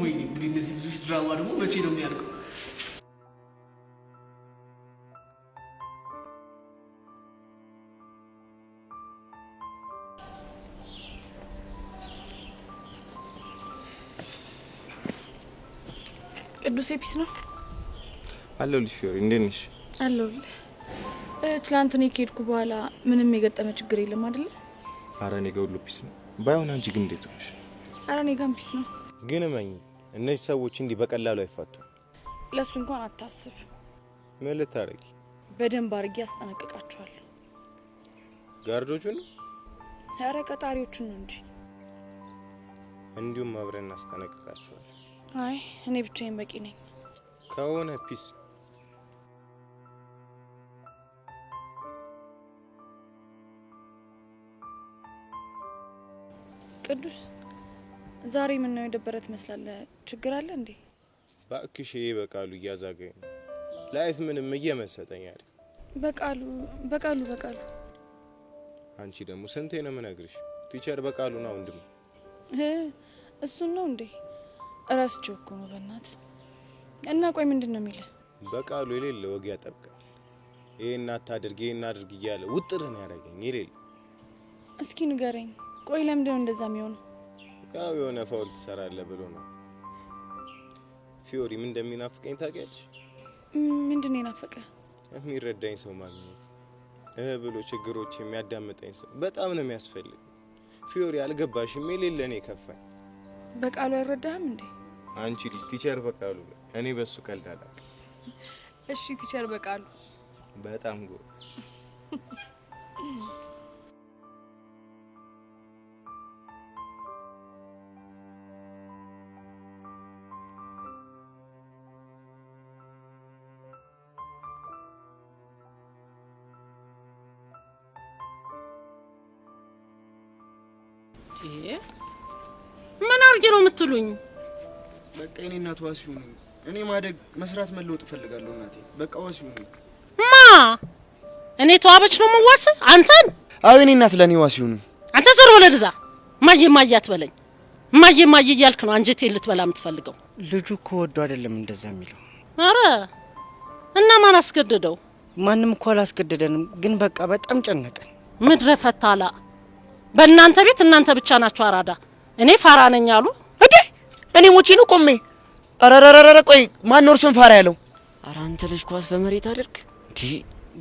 ወይኔ እንግዲህ እነዚህ ልጆች ድራማ ደግሞ መቼ ነው የሚያልቀው? ቅዱስ ኤፒስ ነው አለሁልሽ። ፊዮሪ እንዴት ነሽ? አለሁልህ። ትላንት እኔ ከሄድኩ በኋላ ምንም የገጠመ ችግር የለም አይደል? ኧረ እኔ ጋር ሁሉ ፒስ ነው። ባይሆን አንቺ ግን እንዴት ነሽ? ኧረ እኔ ጋርም ፒስ ነው። ግን እመኚ እነዚህ ሰዎች እንዲህ በቀላሉ አይፋቱም። ለሱ እንኳን አታስብ። ምን ልታረጊ? በደንብ አድርጌ አስጠነቅቃቸዋለሁ። ጋርዶቹን? ኧረ ቀጣሪዎቹን ነው እንጂ። እንዲሁም አብረን እናስጠነቅቃቸዋለን። አይ እኔ ብቻዬን በቂ ነኝ ከሆነ ፒስ። ቅዱስ ዛሬ ምን ነው የደበረ ትመስላለህ? ችግር አለ እንዴ? እባክሽ ይሄ በቃሉ እያዛገኝ ነው። ላይፍ ምንም እየመሰጠኝ አይደል? በቃሉ አንቺ ደግሞ ስንቴ ነው የምነግርሽ? ቲቸር በቃሉ ነው ወንድም። እሱን ነው እንዴ? እራስቸው እኮ ነው በእናትህ። እና ቆይ ምንድን ነው የሚለው? በቃሉ የሌለ ወግ ያጠብቃል። ይሄን አታድርግ ይሄን አድርግ እያለ ውጥርን ያደርገኝ የሌለ። እስኪ ንገረኝ። ቆይ ለምንድን ነው እንደዛ የሚሆነው? ያው የሆነ ፋውል ትሰራለህ ብሎ ነው። ፊዮሪ ምን እንደሚናፍቀኝ ታውቂያለሽ? ምንድን ነው የናፈቀ? የሚረዳኝ ሰው ማግኘት፣ ብሎ ችግሮች የሚያዳምጠኝ ሰው በጣም ነው የሚያስፈልግ። ፊዮሪ አልገባሽም? የሌለ እኔ ከፋኝ። በቃሉ አይረዳህም እንዴ? አንቺ ልጅ ቲቸር በቃሉ፣ እኔ በሱ ቀልዳላ። እሺ ቲቸር በቃሉ በጣም ጎበዝ። ምን አርጌ ነው የምትሉኝ? በቃ እኔ እናት ዋሲው ነው። እኔ ማደግ መስራት መለወጥ እፈልጋለሁ እናቴ። በቃ ዋሲው ነው። ማ እኔ ተዋበች ነው የምዋስ አንተን? አዎ እኔ እናት ለኔ ዋሲው ነው። አንተ ዘር ወለድዛ ማየ ማየ አትበለኝ። ማየ ማየ እያልክ ነው አንጀቴ ልትበላ የምትፈልገው። ልጁ እኮ ወዶ አይደለም እንደዛ የሚለው። አረ እና ማን አስገደደው? ማንም እኮ አላስገደደንም፣ ግን በቃ በጣም ጨነቀን። ምድረ ፈታላ በእናንተ ቤት እናንተ ብቻ ናችሁ አራዳ። እኔ ፋራ ነኝ አሉ እንዴ? እኔ ሞቼ ነው ቆሜ። አረረረረ ቆይ ማን ነው እርሱን ፋራ ያለው? ኧረ አንተ ልጅ ኳስ በመሬት አድርግ እንዴ!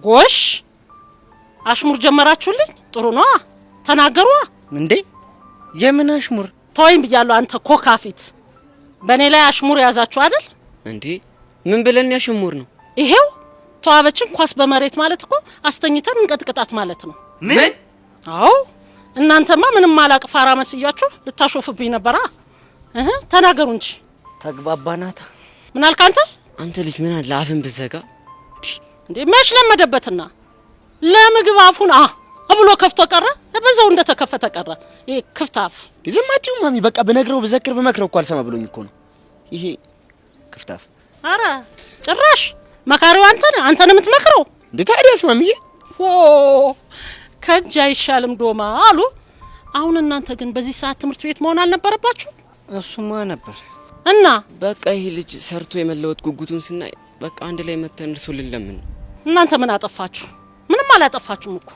ጎሽ አሽሙር ጀመራችሁልኝ። ጥሩ ነው ተናገሯ። እንዴ የምን አሽሙር? ተወይም ብያለሁ። አንተ ኮካፊት በእኔ ላይ አሽሙር ያዛችሁ አይደል እንዴ? ምን ብለን ያሽሙር ነው? ይሄው ተዋበችን ኳስ በመሬት ማለት እኮ አስተኝተን እንቀጥቅጣት ማለት ነው። ምን? አዎ እናንተማ ምንም ማላቅ ፋራ መስያችሁ ልታሾፍብኝ ነበራ። ተናገሩ እንጂ ተግባባናታ። ምን አልክ አንተ? አንተ ልጅ ምን አለ አፍን ብዘጋ እንዴ? መች ለመደበትና ለምግብ አፉን ብሎ ከፍቶ ቀረ። በዛው እንደተከፈተ ቀረ። ይሄ ክፍታፍ ዝማቲው ማሚ በቃ በነግረው በዘክር በመክረው እኮ አልሰማ ብሎኝ እኮ ነው ይሄ ክፍታፍ። አረ ጭራሽ መካሪው አንተን የምትመክረው እንዴ? ታዲያስ ማሚዬ ከእጅ አይሻልም ዶማ አሉ። አሁን እናንተ ግን በዚህ ሰዓት ትምህርት ቤት መሆን አልነበረባችሁ? እሱማ ነበር እና በቃ ይሄ ልጅ ሰርቶ የመለወጥ ጉጉቱን ስናይ በቃ አንድ ላይ መተን እርሱ ልለምን። እናንተ ምን አጠፋችሁ? ምንም አላጠፋችሁም እኮ።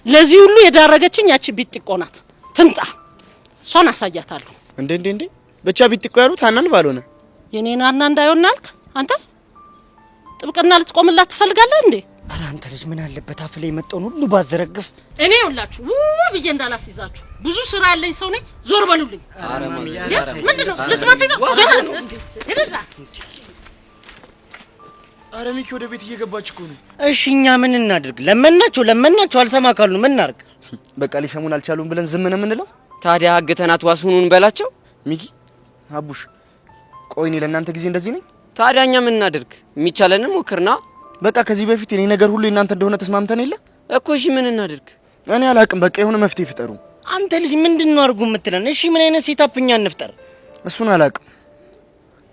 ለዚህ ሁሉ የዳረገችኝ ያቺ ቢጥቆ ናት። ትምጣ፣ እሷን አሳያታለሁ። እንዴ ብቻ ቢጥቆ ያሉት ሀናን ባልሆነ የኔን ሀና እንዳይሆን አልክ አንተ? ጥብቅና ልትቆምላት ትፈልጋለህ እንዴ? ኧረ አንተ ልጅ ምን አለበት አፍ ላይ የመጣውን ሁሉ ባዘረግፍ። እኔ ሁላችሁ ብዬ እንዳላስይዛችሁ ብዙ ስራ ያለኝ ሰው ነኝ። ዞር በሉልኝ። አረ ማሚ ምንድነው ልትመጪ ነው? አረ ሚኪ ወደ ቤት እየገባች እኮ ነው። እሺ እኛ ምን እናድርግ? ለመናቸው አልሰማ ካሉ ምን እናድርግ? በቃ ሊሰሙን አልቻሉም ብለን ዝም ነው የምንለው? ታዲያ አግተናት ዋስሁኑን በላቸው። ሚኪ አቡሽ ቆይ እኔ ለእናንተ ጊዜ እንደዚህ ነኝ? ታዲያ እኛ ምን እናድርግ? የሚቻለንን ሞክርና በቃ ከዚህ በፊት እኔ ነገር ሁሉ እናንተ እንደሆነ ተስማምተን የለ እኮ። እሺ ምን እናድርግ? እኔ አላቅም። በቃ የሆነ መፍትሄ ፍጠሩ። አንተ ልጅ ምንድነው አርጉ የምትለን? እሺ ምን አይነት ሴታፕኛ እንፍጠር? እሱን አላቅም፣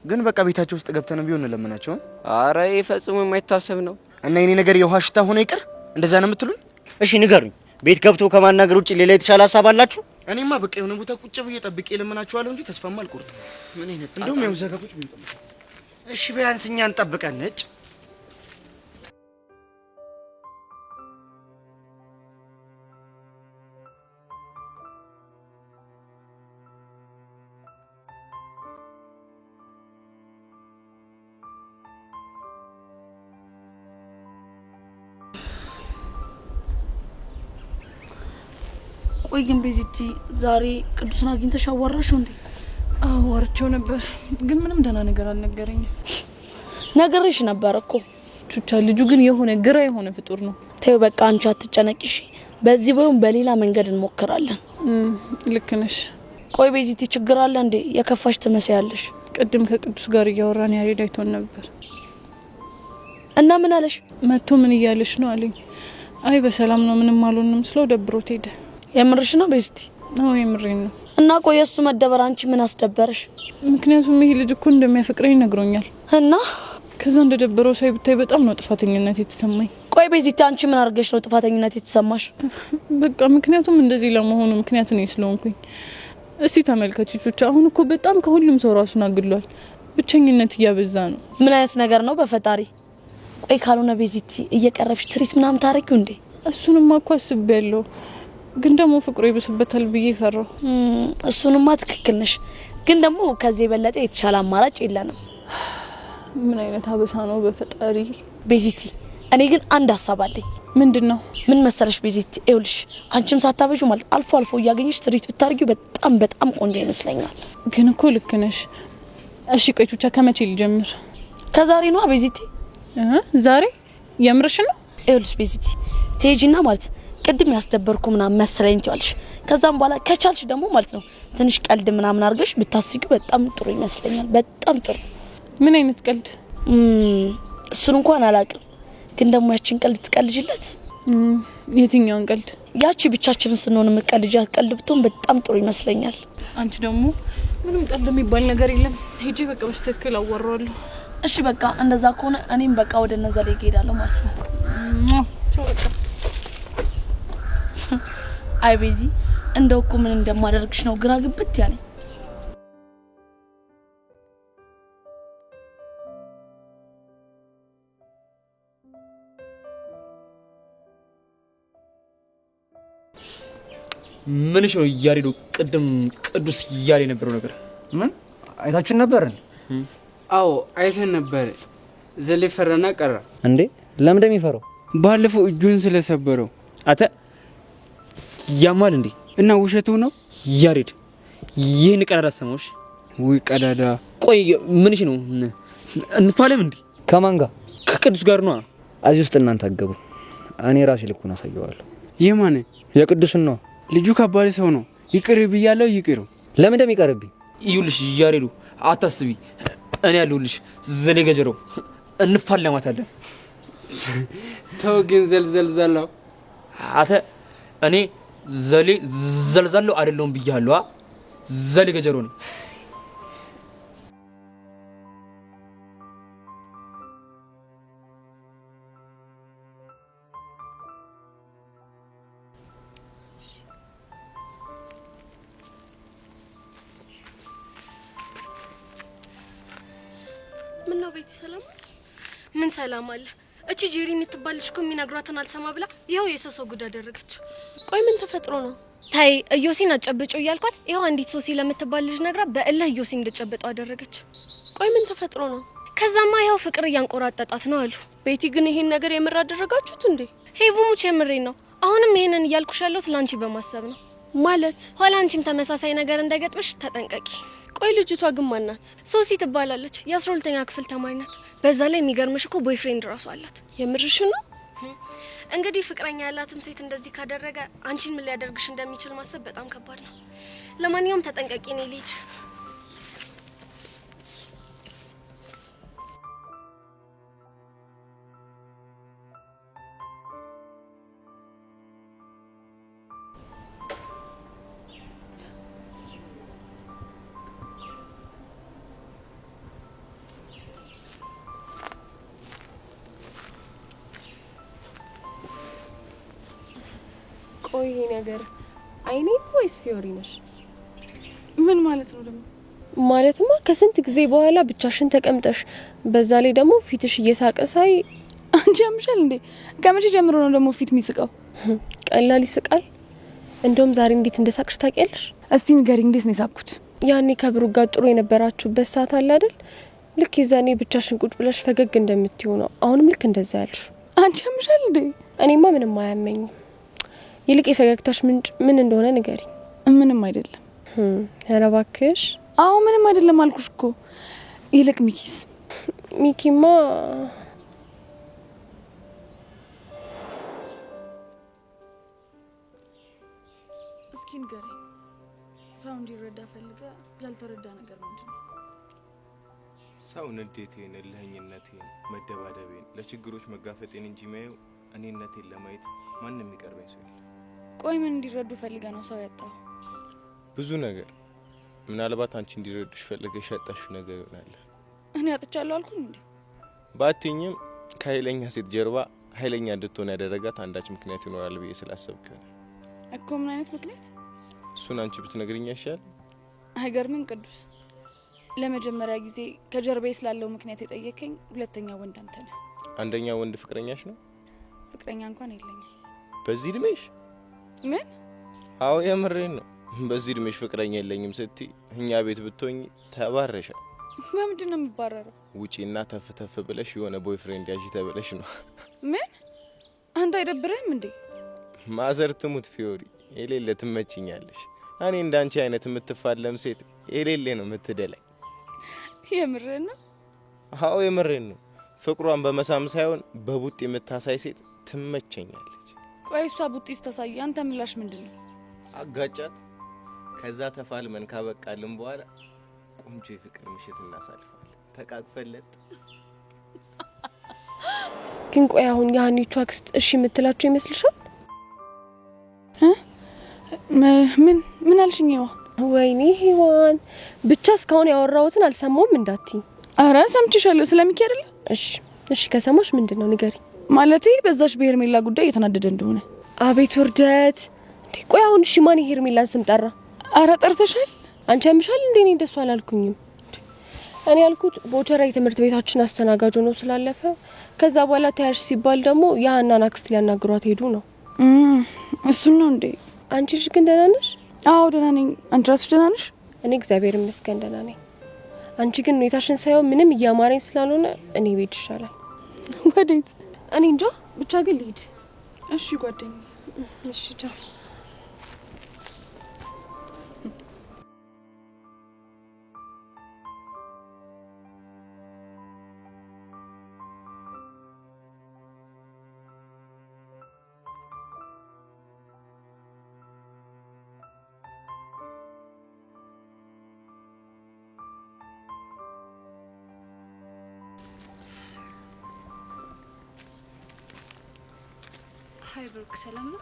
ግን በቃ ቤታቸው ውስጥ ገብተን ቢሆን ለምናቸው። አረ ፈጽሞ የማይታሰብ ነው። እና የኔ ነገር የውሃ ሽታ ሆነ ይቀር እንደዛ ነው የምትሉኝ? እሺ ንገሩኝ፣ ቤት ገብቶ ከማናገር ውጪ ሌላ የተሻለ ሀሳብ አላችሁ? እኔማ በቃ የሆነ ቦታ ቁጭ ብዬ ጠብቄ ለምናቸዋለሁ እንጂ ተስፋማ አልቆርጥም። ምን አይነት እንደውም ያው ዘጋ ቁጭ ብዬ ጠብቄ። እሺ ቢያንስ እኛን ጠብቀን ነጭ ቆይ ግን ቤዚቲ ዛሬ ቅዱስን አግኝተሽ አዋራሽው እንዴ? አዋርቸው ነበር፣ ግን ምንም ደህና ነገር አልነገረኝም። ነገርሽ ነበር እኮ ቹቻ። ልጁ ግን የሆነ ግራ የሆነ ፍጡር ነው። ተይው በቃ አንቺ አትጨነቂሽ። በዚህ ወይም በሌላ መንገድ እንሞክራለን። ልክ ነሽ። ቆይ ቤዚቲ ችግር አለ እንዴ? የከፋሽ ትመስያለሽ። ቅድም ከቅዱስ ጋር እያወራን ያሬድ አይቶን ነበር እና ምን አለሽ? መጥቶ ምን እያለሽ ነው አለኝ። አይ በሰላም ነው ምንም አልሆንም ስለው ደብሮት ሄደ። የምርሽ ነው ቤዚቲ? አዎ የምሬን ነው። እና ቆይ እሱ መደበር አንቺ ምን አስደበረሽ? ምክንያቱም ይሄ ልጅ እኮ እንደሚያፈቅረኝ ነግሮኛል። እና ከዛ እንደደበረው ሳይ ብታይ በጣም ነው ጥፋተኝነት የተሰማኝ። ቆይ ቤዚቲ አንቺ ምን አድርገሽ ነው ጥፋተኝነት የተሰማሽ? በቃ ምክንያቱም እንደዚህ ለመሆኑ ምክንያት ነው ስለሆንኩኝ። እስቲ ተመልከቺ ቹቻ፣ አሁን እኮ በጣም ከሁሉም ሰው ራሱን አግሏል። ብቸኝነት እያበዛ ነው። ምን አይነት ነገር ነው በፈጣሪ? ቆይ ካልሆነ ቤዚቲ እየቀረብሽ ትሪት ምናምን ታረጊው እንዴ? እሱንማ እኮ አስቤያለሁ፣ ግን ደግሞ ፍቅሩ ይብስበታል ብዬ ፈራው። እሱንማ ትክክል ነሽ፣ ግን ደግሞ ከዚህ የበለጠ የተሻለ አማራጭ የለንም። ምን አይነት አበሳ ነው በፈጣሪ። ቤዚቲ እኔ ግን አንድ ሀሳብ አለኝ። ምንድነው? ምን መሰለሽ ቤዚቲ፣ ይኸውልሽ አንቺም ሳታበዡ ማለት አልፎ አልፎ እያገኘሽ ትሪት ብታርጊው በጣም ቆንጆ ይመስለኛል። ግን እኮ ልክ ነሽ። እሺ ቆይ ቹቻ፣ ከመቼ ልጀምር? ከዛሬ ነው ቤዚቲ። ዛሬ? የምርሽ ነው? ይኸውልሽ ቤዚቲ ቴጂና ማለት ቅድም ያስደበርኩ ምናምን መሰለኝ ትያለሽ። ከዛም በኋላ ከቻልሽ ደግሞ ማለት ነው ትንሽ ቀልድ ምናምን አድርገሽ ብታስቂው በጣም ጥሩ ይመስለኛል። በጣም ጥሩ። ምን አይነት ቀልድ? እሱን እንኳን አላውቅም፣ ግን ደግሞ ያችን ቀልድ ትቀልጅለት። የትኛውን ቀልድ? ያቺ ብቻችንን ስንሆን የምትቀልጃት ቀልድ ብትሆን በጣም ጥሩ ይመስለኛል። አንቺ ደግሞ ምንም ቀልድ የሚባል ነገር የለም። ሄጄ በቃ በስትክክል አወራዋለሁ። እሺ በቃ እንደዛ ከሆነ እኔም በቃ ወደ እነዛ ላይ እሄዳለሁ ማለት ነው። ቻው በቃ። አይ ቤዚ እንደው እኮ ምን እንደማደርግሽ ነው ግራ ግብት ያለኝ። ምንሽ ነው ያሬዶ? ቅድም ቅዱስ እያለ የነበረው ነገር ምን አይታችሁን ነበር? አዎ አይተን ነበር። ዘሌ ፈራና ቀረ እንዴ? ለምን እንደሚፈራው? ባለፈው እጁን ስለሰበረው። አተ ያማል እንዴ? እና ውሸቱ ነው ያሬድ? ይህን ቀዳዳ ሰማሽ? ውይ ቀዳዳ። ቆይ ምንሽ ነው? እንፋለም እንዴ? ከማን ጋር? ከቅዱስ ጋር ነው። እዚህ ውስጥ እናንተ አገቡ። እኔ ራሴ ልኩን አሳየዋለሁ። የማን? የቅዱስን ነው። ልጁ ከባድ ሰው ነው። ይቅር ብያለሁ። ይቅሩ። ለምን እንደሚቀርብኝ ይኸውልሽ ያሬዱ አታስቢ፣ እኔ ያለሁልሽ። ዘሌ ገጀሮ እንፋለማታለን። ተው ግን ዘልዘልዛለሁ። አተ እኔ ዘሌ ዘልዛለሁ አይደለም ብያለሁ። ዘሌ ገጀሮ ነው። ምን ነው ቤት ሰላም? ምን ሰላም አለ? እቺ ጄሪ የምትባል ልጅ እኮ የሚነግሯትን አልሰማ ብላ ይኸው የሰው ጉድ አደረገች። ቆይ ምን ተፈጥሮ ነው? ታይ እዮሲን አጨብጮ እያልኳት ይኸው አንዲት ሶሲ ለምትባል ልጅ ነግራ በእልህ እዮሲን እንድጨብጠው አደረገች። ቆይ ምን ተፈጥሮ ነው? ከዛማ ይኸው ፍቅር እያንቆራጠጣት ነው አሉ። ቤቲ ግን ይሄን ነገር የምር አደረጋችሁት እንዴ? ሄቡ ሙች የምሬን ነው። አሁንም ይሄንን እያልኩሽ ያለሁት ላንቺ በማሰብ ነው። ማለት ኋላ አንቺም ተመሳሳይ ነገር እንዳይገጥምሽ ተጠንቀቂ። ቆይ ልጅቷ ግን ማን ናት? ሶሲ ትባላለች። የ12ኛ ክፍል ተማሪ ናት። በዛ ላይ የሚገርምሽ እኮ ቦይፍሬንድ ራሱ አላት። የምርሽ ነው? እንግዲህ ፍቅረኛ ያላትን ሴት እንደዚህ ካደረገ አንቺን ምን ሊያደርግሽ እንደሚችል ማሰብ በጣም ከባድ ነው። ለማንኛውም ተጠንቀቂ። እኔ ልሂድ። ቆይ ነገር አይኔ ወይስ ፊዮሪ ነሽ? ምን ማለት ነው ደግሞ? ማለትማ ከስንት ጊዜ በኋላ ብቻሽን ተቀምጠሽ በዛ ላይ ደግሞ ፊትሽ እየሳቀ ሳይ አንቺ ያምሻል እንዴ? ከመቼ ጀምሮ ነው ደግሞ ፊት የሚስቀው? ቀላል ይስቃል። እንደውም ዛሬ እንዴት እንደሳቅሽ ታውቂያለሽ? እስቲ ንገሪኝ፣ እንዴት ነው የሳቅኩት? ያኔ ከብሩ ጋር ጥሩ የነበራችሁበት ሰዓት አለ አይደል? ልክ የዛኔ ብቻሽን ቁጭ ብለሽ ፈገግ እንደምትይው ነው አሁንም ልክ እንደዛ ያልሽ። አንቺ ያምሻል እንዴ? እኔማ ምንም አያመኝም። ይልቅ የፈገግታሽ ምንጭ ምን እንደሆነ ንገሪኝ። ምንም አይደለም። ኧረ እባክሽ። አዎ ምንም አይደለም አልኩሽ እኮ። ይልቅ ሚኪስ? ሚኪማ እስኪ ንገሪኝ። ሰው እንዲረዳ ፈልገ ያልተረዳ ነገር ምንድን ነው? ሰው ንዴቴን፣ እልህኝነቴን፣ መደባደቤን፣ ለችግሮች መጋፈጤን እንጂ የሚያየው እኔነቴን ለማየት ማንም የሚቀርበኝ ሰው የለም። ቆይ ምን እንዲረዱ ፈልገ ነው ሰው ያጣው? ብዙ ነገር። ምናልባት አንቺ እንዲረዱሽ ፈልገሽ ያጣሽው ነገር ይሆናል። እኔ አጥቻለሁ አልኩኝ እንዴ? ባትኝም ከኃይለኛ ሴት ጀርባ ኃይለኛ እንድትሆን ያደረጋት አንዳች ምክንያት ይኖራል ብዬ ስላሰብክ ነው እኮ። ምን አይነት ምክንያት? እሱን አንቺ ብትነግሪኝ ያሻል። አይገርምም ቅዱስ? ለመጀመሪያ ጊዜ ከጀርባዬ ስላለው ምክንያት የጠየቀኝ ሁለተኛ ወንድ አንተ ነህ። አንደኛ ወንድ ፍቅረኛሽ ነው? ፍቅረኛ እንኳን የለኝም። በዚህ እድሜሽ? ምን? አዎ የምሬን ነው። በዚህ እድሜሽ ፍቅረኛ የለኝም ስትይ እኛ ቤት ብትሆኚ ተባረሻል። በምንድን ነው የምባረረው? ውጪና ተፍ ተፍ ብለሽ የሆነ ቦይፍሬንድ ያዢ ተብለሽ ነው። ምን? አንተ አይደብርህም እንዴ? ማዘር ትሙት ፊዮሪ፣ የሌለ ትመችኛለሽ። እኔ እንዳንቺ አይነት የምትፋለም ሴት የሌለ ነው የምትደላኝ። የምሬን ነው? አዎ የምሬን ነው። ፍቅሯን በመሳም ሳይሆን በቡጥ የምታሳይ ሴት ትመቸኛለች። ቆይ እሷ ቡጢ ስታሳይ አንተ ምላሽ ምንድነው? አጋጫት። ከዛ ተፋልመን ካበቃልን በኋላ ቆንጆ የፍቅር ምሽት እናሳልፋለን ተቃቅፈለት። ግን ቆይ አሁን ያህኒቹ አክስት እሺ የምትላቸው ይመስልሻል? ምን አልሽኝ? ወይኔ ሔዋን፣ ብቻ እስካሁን ያወራሁትን አልሰማውም እንዳትይ። አረ ሰምቼሻለሁ። ስለሚኪ አይደለ? እሺ ከሰማሽ ምንድነው ንገሪ። ማለቴ በዛች በሄርሜላ ጉዳይ እየተናደደ እንደሆነ። አቤት ውርደት! እንዴ ቆይ አሁን እሺ ማን የሄርሜላን ስም ጠራ? አረ ጠርተሻል። አንቺ ያምሻል እንዴ? እኔ እንደሱ አላልኩኝም። እኔ ያልኩት ቦቸራ የትምህርት ቤታችን አስተናጋጅ ነው ስላለፈ ከዛ በኋላ ታያሽ ሲባል ደግሞ ያናን አክስት ሊያናግሯት ሄዱ ነው። እሱን ነው እንዴ? አንቺ ልጅ ግን ደህና ነሽ? አዎ ደህና ነኝ። አንቺ ራስሽ ደህና ነሽ? እኔ እግዚአብሔር ይመስገን ደህና ነኝ። አንቺ ግን ሁኔታሽን ሳይው ምንም እያማረኝ ስላልሆነ እኔ ቤት ይሻላል። ወዴት? እኔ እንጃ ብቻ ግን ልሂድ። እሺ ጓደኛዬ። እሺ ቻው። ሀይ ብሩክ፣ ሰላም ነው?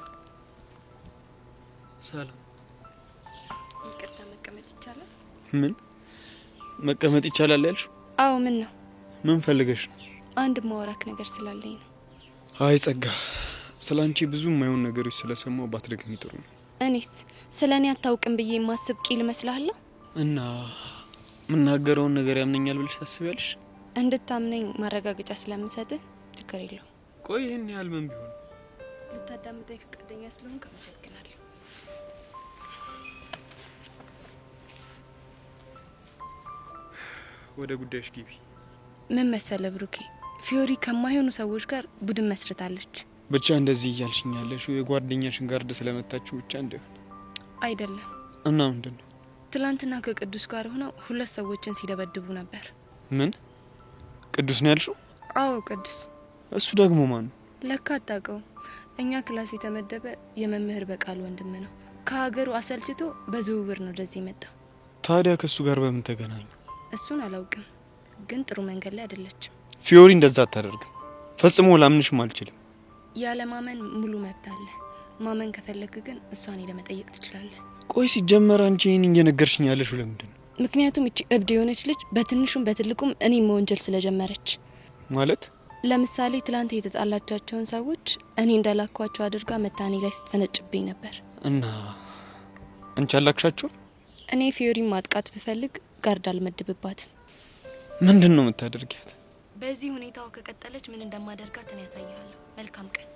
ሰላም። ይቅርታ፣ መቀመጥ ይቻላል? ምን መቀመጥ ይቻላል ያልሽ? አዎ። ምን ነው? ምን ፈልገሽ ነው? አንድ ማወራክ ነገር ስላለኝ ነው። አይ ጸጋ፣ ስላንቺ ብዙ የማይሆን ነገሮች ስለሰማው ባትደግሚ ጥሩ ነው። እኔስ ስለኔ አታውቅም ብዬ የማስብ ቂል እመስልሃለሁ? እና የምናገረውን ነገር ያምነኛል ብለሽ ታስቢያለሽ? እንድታምነኝ ማረጋገጫ ስለምሰጥህ ችግር የለውም። ቆይ ይህን ያህል ምን ቢሆን? ልታዳምጠኝ ፈቃደኛ ስለሆንክ አመሰግናለሁ። ወደ ጉዳይሽ ግቢ። ምን መሰለ ብሩኬ፣ ፊዮሪ ከማይሆኑ ሰዎች ጋር ቡድን መስርታለች። ብቻ እንደዚህ እያልሽኝ ያለሽ የጓደኛሽን ጋርድ ስለመታችሁ ብቻ እንደሆነ አይደለም። እና ምንድን ነው? ትላንትና ከቅዱስ ጋር ሆነው 2 ሰዎችን ሲደበድቡ ነበር። ምን? ቅዱስ ነው ያልሽው? አዎ ቅዱስ። እሱ ደግሞ ማን ነው? ለካ አታውቀውም። እኛ ክላስ የተመደበ የመምህር በቃል ወንድም ነው። ከሀገሩ አሰልችቶ በዝውውር ነው ወደዚህ የመጣው። ታዲያ ከሱ ጋር በምን ተገናኙ? እሱን አላውቅም፣ ግን ጥሩ መንገድ ላይ አይደለችም። ፊዮሪ እንደዛ አታደርግም። ፈጽሞ ላምንሽም አልችልም። ያለ ማመን ሙሉ መብት አለ። ማመን ከፈለክ ግን እሷን ለመጠየቅ ትችላለህ። ቆይ ሲጀመር አንቺ ይህን እየነገርሽኝ ያለሽው ለምንድን ነው? ምክንያቱም እቺ እብድ የሆነች ልጅ በትንሹም በትልቁም እኔ መወንጀል ስለጀመረች። ማለት ለምሳሌ ትላንት የተጣላቻቸውን ሰዎች እኔ እንዳላኳቸው አድርጋ መታኔ ላይ ስትፈነጭብኝ ነበር። እና አንቺ አላክሻቸው? እኔ ፊዮሪን ማጥቃት ብፈልግ ጋርድ አልመድብባትም። ምንድን ነው የምታደርጊያት? በዚህ ሁኔታው ከቀጠለች ምን እንደማደርጋት እኔ ያሳያለሁ። መልካም ቀን።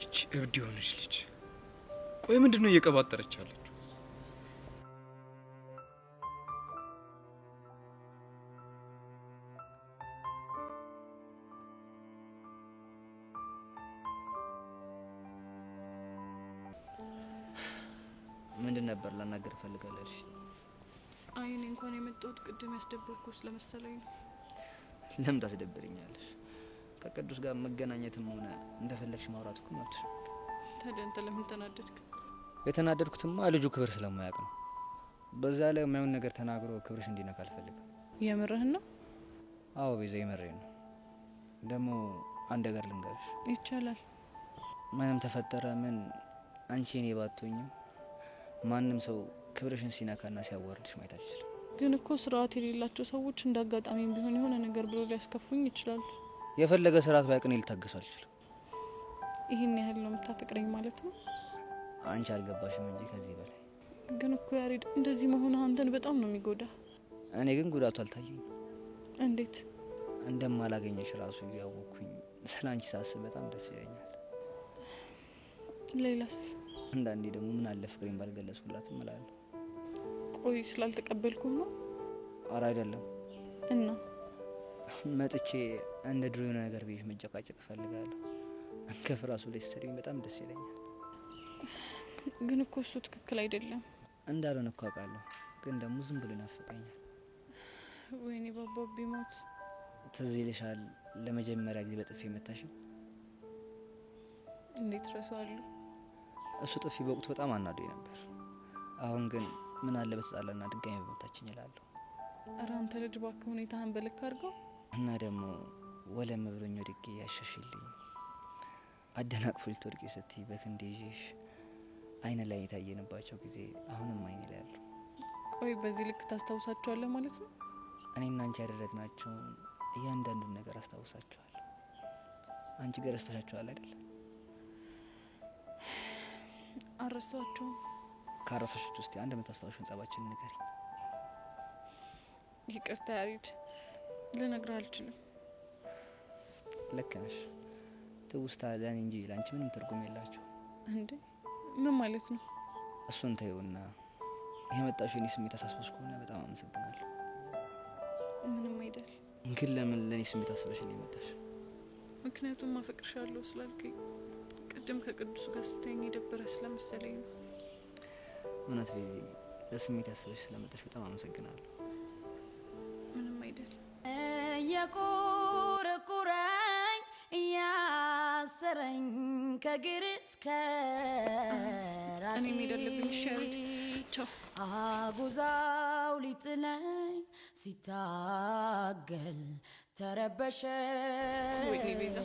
እቺ እብድ የሆነች ልጅ ቆይ ምንድን ነው እየቀባጠረች ያለችው? ምንድን ነበር ላናገር ፈልጋለሽ? አይ እኔ እንኳን የመጣሁት ቅድም ያስደበርኩ ስለመሰለኝ ነው። ለምን ታስደብርኛለሽ? ከቅዱስ ጋር መገናኘትም ሆነ እንደፈለግሽ ማውራት እኮ መብትሽ ነው። ታዲያ አንተ ለምን ተናደድክ? የተናደድኩትማ ልጁ ክብር ስለማያውቅ ነው። በዛ ላይ የማይሆን ነገር ተናግሮ ክብርሽ እንዲነካ አልፈልግም። የምርህን ነው? አዎ ቤዛ፣ የምሬን ነው። ደግሞ አንድ ነገር ልንገርሽ። ይቻላል። ምንም ተፈጠረ ምን አንቺ እኔ ባትሆኚ ማንም ሰው ክብርሽን ሲነካና ሲያዋርድሽ ማየት አይችልም። ግን እኮ ስርዓት የሌላቸው ሰዎች እንዳጋጣሚም ቢሆን የሆነ ነገር ብሎ ሊያስከፉኝ ይችላሉ። የፈለገ ስርዓት ባይቅን ልታገሱ አልችልም። ይህን ያህል ነው የምታፈቅረኝ ማለት ነው? አንቺ አልገባሽም እንጂ ከዚህ በላይ። ግን እኮ ያሬድ እንደዚህ መሆን አንተን በጣም ነው የሚጎዳ። እኔ ግን ጉዳቱ አልታየኝም። እንዴት? እንደማላገኘሽ ራሱ ያወቅኩኝ ስለ አንቺ ሳስብ በጣም ደስ ይለኛል። ሌላስ? አንዳንዴ ደግሞ ምን አለ ፍቅሬን ባልገለጽኩላት እላለሁ። ቆይ ስላልተቀበልኩህ ነው? ኧረ አይደለም። እና መጥቼ እንደ ድሮ የሆነ ነገር ብዬሽ መጨቃጨቅ እፈልጋለሁ። አንከፍ ራሱ ላይ ስትሰሪኝ በጣም ደስ ይለኛል። ግን እኮ እሱ ትክክል አይደለም። እንዳልሆነ እኮ አውቃለሁ፣ ግን ደግሞ ዝም ብሎ ይናፍቀኛል። ወይኔ ባባ ቢሞት። ትዝ ይልሻል ለመጀመሪያ ጊዜ በጥፊ መታሽኝ? እንዴት ረሳዋለሁ? እሱ ጥፊ በወቅቱ በጣም አናዶኝ ነበር። አሁን ግን ምን አለ በተጣላና ድጋሚ በመታችኝ እላለሁ። ኧረ አንተ ልጅ እባክህ ሁኔታህን በልክ አድርገው። እና ደግሞ ወለም ብሎኝ ወድቄ ያሻሽልኝ አደናቅፎ ልትወድቂ ስትይ በክንዴ ይዤሽ አይነ ላይ የታየንባቸው ጊዜ አሁንም አይኔ ላይ አሉ። ቆይ በዚህ ልክ ታስታውሳቸዋለህ ማለት ነው? እኔና አንቺ ያደረግናቸውን እያንዳንዱን ነገር አስታውሳቸዋለሁ። አንቺ ጋር ረስተሻቸዋል አይደል? አረሳቸውም። ካረሳሾች ውስጥ አንድ የምታስታውሽን ጸባችን ንገሪኝ። ይቅርታ ያሬድ፣ ልነግርህ አልችልም። ልክ ነሽ። ትውስታ ለእኔ እንጂ ለአንቺ ምንም ትርጉም የላቸው። እንዴ ምን ማለት ነው? እሱን ተይውና የመጣሽው የኔ ስሜት አሳስቦሽ ከሆነ በጣም አመሰግናለሁ። ምንም አይደል። ግን ለምን ለእኔ ስሜት አስበሽ ነው የመጣሽ? ምክንያቱም አፈቅርሻለሁ ስላልከኝ ቅድም ከቅዱስ ጋር ስተኝ የደበረ ስለመሰለኝ ነው። እውነት ቤዚ፣ ለስሜት ያስበሽ ስለመጣሽ በጣም አመሰግናለሁ። ምንም አይደል። የቁርቁረኝ እያሰረኝ ከግር እስከ ራሴ እኔ ሄዳለብኝ። ሻሪድ ቻው። አጉዛው ሊጥለኝ ሲታገል ወይኔ ቤዛ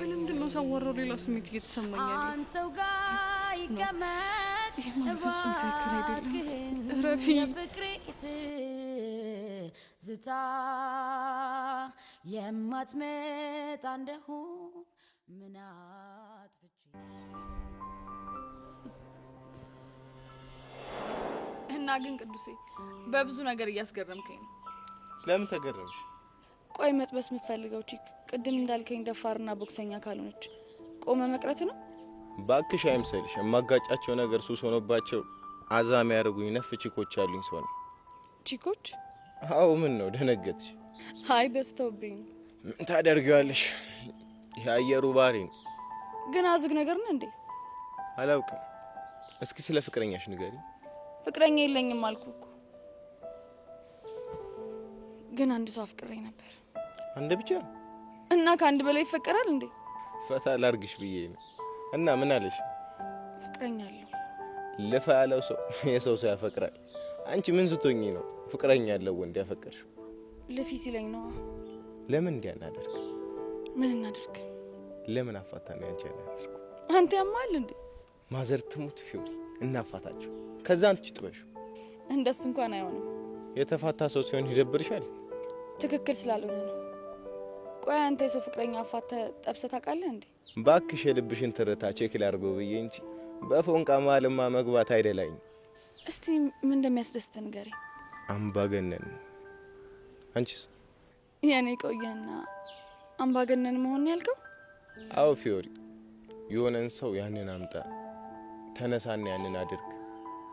ምንድን ነው ሳወራው ሌላ ስሜት እየተሰማኝ ያለው? አንተው ጋር ይቀመጥ ረፊ ዝታ የማትመጣ እንደሆን ምናት ብቻ እና ግን ቅዱሴ በብዙ ነገር እያስገረምከኝ ነው። ለምን ተገረምሽ? ቆይ መጥበስ የምፈልገው ቺክ ቅድም እንዳልከኝ ደፋርና ቦክሰኛ ካልሆነች ቆመ መቅረት ነው? ባክሽ አይምሰልሽ። የማጋጫቸው ነገር ሱስ ሆኖባቸው አዛም ያደርጉኝ ነፍ ቺኮች ያሉኝ ሰው ነው። ቺኮች? አዎ ምን ነው ደነገጥሽ? አይ በስተውብኝ። ምን ታደርጊዋለሽ? የአየሩ ባህሪ ነው። ግን አዝግ ነገር ነው እንዴ? አላውቅም። እስኪ ስለ ፍቅረኛሽ ንገሪ። ፍቅረኛ የለኝም አልኩኩ። ግን አንድ ሰው አፍቅሬ ነበር። አንድ ብቻ? እና ከአንድ በላይ ይፈቀራል እንዴ? ፈታ ላርግሽ ብዬ ነው። እና ምን አለሽ? ፍቅረኛ አለው። ለፋ ያለው ሰው የሰው ሰው ያፈቅራል። አንቺ ምን ዝቶኝ ነው ፍቅረኛ ያለው ወንድ ያፈቀርሽው? ለፊ ሲለኝ ነው። ለምን እንዲያናደርግ? ምን እናድርግ? ለምን አፋታና ያንቺ ያናደርግ? አንተ ያማል እንዴ? ማዘር ትሙት ፊውሪ እናፋታቸው። ከዛ አንቺ ጥበሽ። እንደሱ እንኳን አይሆንም። የተፋታ ሰው ሲሆን ይደብርሻል። ትክክል ስላልሆነ ነው። ቆይ አንተ የሰው ፍቅረኛ አፋታ ጠብሰህ ታውቃለህ እንዴ? ባክሽ የልብሽን ትርታ ቼክ ላድርገው ብዬ እንጂ በፎንቃ ማለማ መግባት አይደላኝ። እስቲ ምን እንደሚያስደስት ንገሪ። አምባገነን። አንቺስ? የኔ ቆየና አምባገነን መሆን ያልከው? አዎ ፊዮሪ፣ የሆነን ሰው ያንን አምጣ፣ ተነሳና ያንን አድርግ፣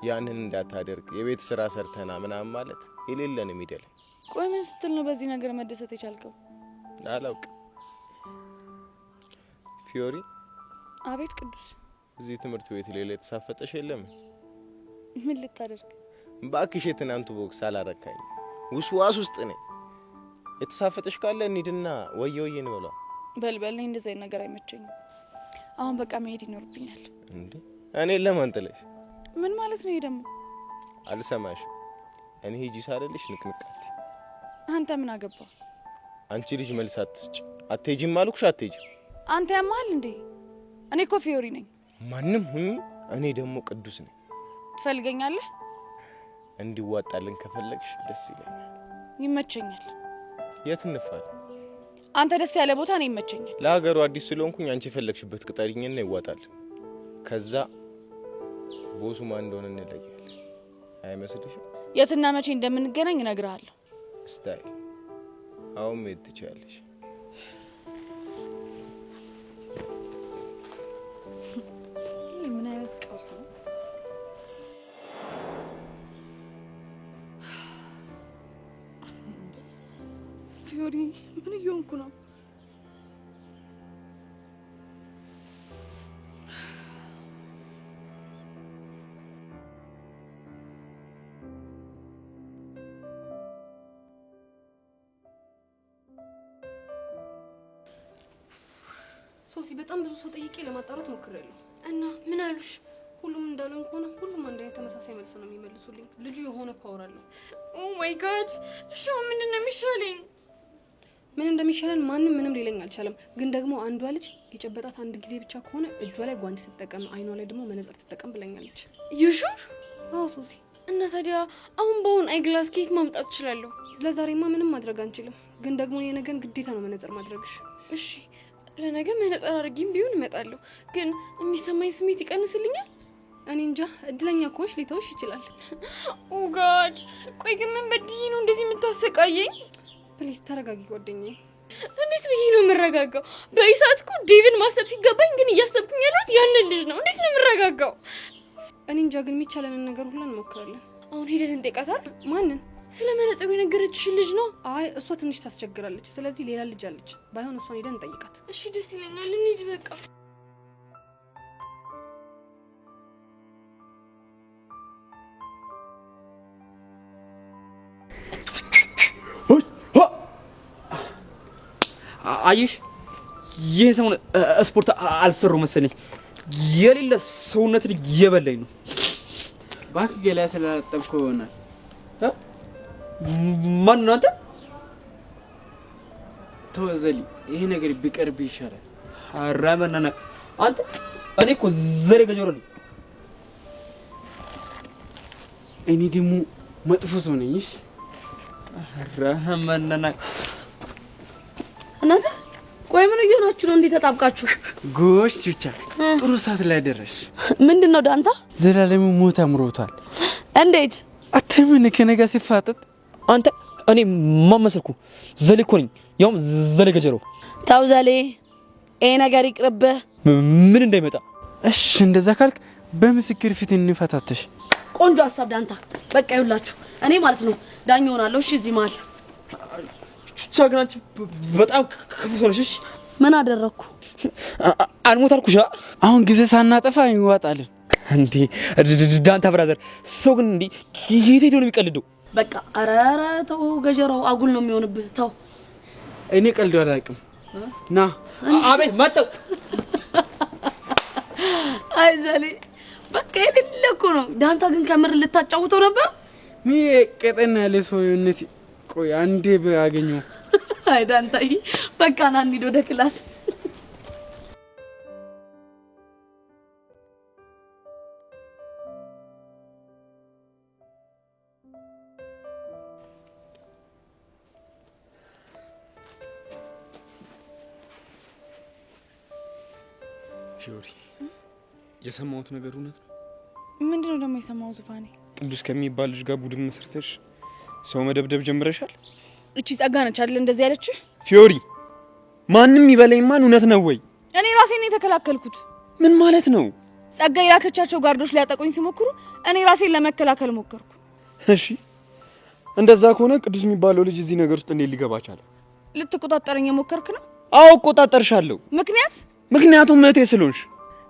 ያንን እንዳታደርግ የቤት ስራ ሰርተና ምናምን ማለት የሌለን ሚደል። ቆይ ምን ስትል ነው በዚህ ነገር መደሰት የቻልከው? አላውቅ። ፊዮሪ። አቤት ቅዱስ። እዚህ ትምህርት ቤት ሌላ የተሳፈጠሽ የለም? ምን ልታደርግ? ባክሽ የትናንቱ ቦክስ አላረካኝ። ውስዋስ ውስጥ ነኝ። የተሳፈጠሽ ካለ እንሂድና ወየውዬ እንበላ። በልበል። እንደዚህ አይነት ነገር አይመቸኝም። አሁን በቃ መሄድ ይኖርብኛል። እንዴ እኔ ለማን ጥለሽ? ምን ማለት ነው ይሄ ደግሞ? አልሰማሽ። እኔ ሂጂ ሳልልሽ ንቅንቃት። አንተ ምን አገባ? አንቺ ልጅ መልስ አትስጭ። አትሄጂም አልኩሽ፣ አትሄጂም። አንተ ያማል እንዴ? እኔ እኮ ፊዮሪ ነኝ። ማንም ሁኚ፣ እኔ ደግሞ ቅዱስ ነኝ። ትፈልገኛለህ? እንዲዋጣልን ከፈለግሽ ደስ ይለኛል። ይመቸኛል። የት እንፋል? አንተ ደስ ያለ ቦታ ነው ይመቸኛል። ለሀገሩ አዲስ ስለሆንኩኝ አንቺ የፈለግሽበት ቅጠሪኝና ይዋጣል። ከዛ ቦሱ ማን እንደሆነ እንለያለን። አይመስልሽም? የትና መቼ እንደምንገናኝ እነግርሃለሁ። ስታይ አሁን መሄድ ትችያለሽ። ምን አይነት ቀውስ ነው? ፊዮሪ ምን እየሆንኩ ነው? ሶሲ በጣም ብዙ ሰው ጠይቄ ለማጣራት ሞክሬያለሁ። እና ምን አሉሽ? ሁሉም እንዳሉን ከሆነ ሁሉም አንድ አይነት ተመሳሳይ መልስ ነው የሚመልሱልኝ። ልጁ የሆነ ፓወር አለው። ኦ ማይ ጋድ! እሺ ምንድን ነው የሚሻለኝ? ምን እንደሚሻለን ማንም ምንም ሊለኝ አልቻለም። ግን ደግሞ አንዷ ልጅ የጨበጣት አንድ ጊዜ ብቻ ከሆነ እጇ ላይ ጓንት ስትጠቀም፣ አይኗ ላይ ደግሞ መነጽር ትጠቀም ብለኛለች። ዩሹር? አዎ ሶሲ። እና ታዲያ አሁን በአሁን አይግላስ ኬክ ማምጣት እችላለሁ? ለዛሬማ ምንም ማድረግ አንችልም። ግን ደግሞ የነገን ግዴታ ነው መነጽር ማድረግሽ። እሺ ለነገ መነጽር አድርጌም ቢሆን እመጣለሁ። ግን የሚሰማኝ ስሜት ይቀንስልኛል? እኔ እንጃ። እድለኛ ከሆንሽ ሊተውሽ ይችላል። ኦ ጋድ! ቆይ ግን ምን በድዬ ነው እንደዚህ የምታሰቃየኝ? ፕሊዝ ተረጋጊ ጓደኛዬ። እንዴት ብዬ ነው የምረጋጋው? በኢሳት እኮ ዴቪን ማሰብ ሲገባኝ ግን እያሰብኩኝ ያለሁት ያንን ልጅ ነው። እንዴት ነው የምረጋጋው? እኔ እንጃ። ግን የሚቻለንን ነገር ሁሉ እንሞክራለን። አሁን ሄደን እንጠይቃታል። ማንን? ስለ መነጽሩ የነገረችሽ ልጅ ነው። አይ እሷ ትንሽ ታስቸግራለች። ስለዚህ ሌላ ልጅ አለች። ባይሆን እሷን ሄደን እንጠይቃት። እሺ ደስ ይለኛል። እንሂድ በቃ። አየሽ ይሄ ሰሞን ስፖርት አልሰሩ መሰለኝ። የሌለ ሰውነትን እየበላኝ ነው። እባክህ ገላ ስላጠብከው ይሆናል። ማን ነው አንተ? ተወዘሊ ይሄ ነገር ቢቀርብ ይሻላል። አራመናና አንተ እኔ እኮ ዘሬ ገጀሮ ነኝ። እኔ ደግሞ መጥፎ ሰው ነኝ። እሺ አራመናና እናንተ ቆይ ምን እየሆናችሁ ነው እንዴ ተጣብቃችሁ? ጎሽ ቹቻ ጥሩ ሰዓት ላይ ደረሽ። ምንድነው ዳንታ? ዘላለም ሞት አምሮታል። እንዴት አተምን ከነጋ ሲፋጠጥ አንተ እኔ ማመሰልኩ ዘሌ እኮ ነኝ። ያውም ዘሌ ገጀሮ። ታው ዘሌ ይሄ ነገር ይቅርብህ። ምን እንዳይመጣ። እሺ እንደዛ ካልክ በምስክር ፊት እንፈታተሽ። ቆንጆ ሐሳብ ዳንታ። በቃ ይውላችሁ እኔ ማለት ነው ዳኛ ሆናለሁ። እሺ እዚህ መሀል ቹቻ ግን አንቺ በጣም ክፉ ሰው ነሽ። ምን አደረኩ? አልሞት አልኩሽ። አሁን ጊዜ ሳናጠፋ ይዋጣልን እንዴ ዳንታ ብራዘር። ሰው ግን እንዴ የት ሄዶ ነው የሚቀልደው? በቃ ኧረ ተው ገጀራው አጉል ነው የሚሆንብህ። ተው እኔ ቀልድ አላውቅም። ና አቤት መጣው። አይ ዘሌ በቃ የሌለ እኮ ነው። ዳንታ ግን ከምር ልታጫውተው ነበር። ምን ቀጠና ያለ ሰውነት። ቆይ አንዴ ባገኘው። አይ ዳንታዬ በቃ ና እንሂድ ወደ ክላስ። ፊዮሪ የሰማሁት ነገር እውነት ነው? ምንድነው ደግሞ የሰማው? ዙፋኔ ቅዱስ ከሚባል ልጅ ጋር ቡድን መስርተሽ ሰው መደብደብ ጀምረሻል? እቺ ጸጋ ነች አይደል እንደዚህ ያለች? ፊዮሪ ማንንም ይበለኝ ማን እውነት ነው ወይ? እኔ ራሴ ነኝ የተከላከልኩት። ምን ማለት ነው? ጸጋ የላከቻቸው ጋርዶች ሊያጠቁኝ ሲሞክሩ እኔ ራሴን ለመከላከል ሞከርኩ። እሺ እንደዛ ከሆነ ቅዱስ የሚባለው ልጅ እዚህ ነገር ውስጥ እንዴት ሊገባ ቻለ? ልትቆጣጠረኝ የሞከርክ ነው? አዎ እቆጣጠርሻለሁ። ምክንያቱም እህቴ ስለሆንሽ።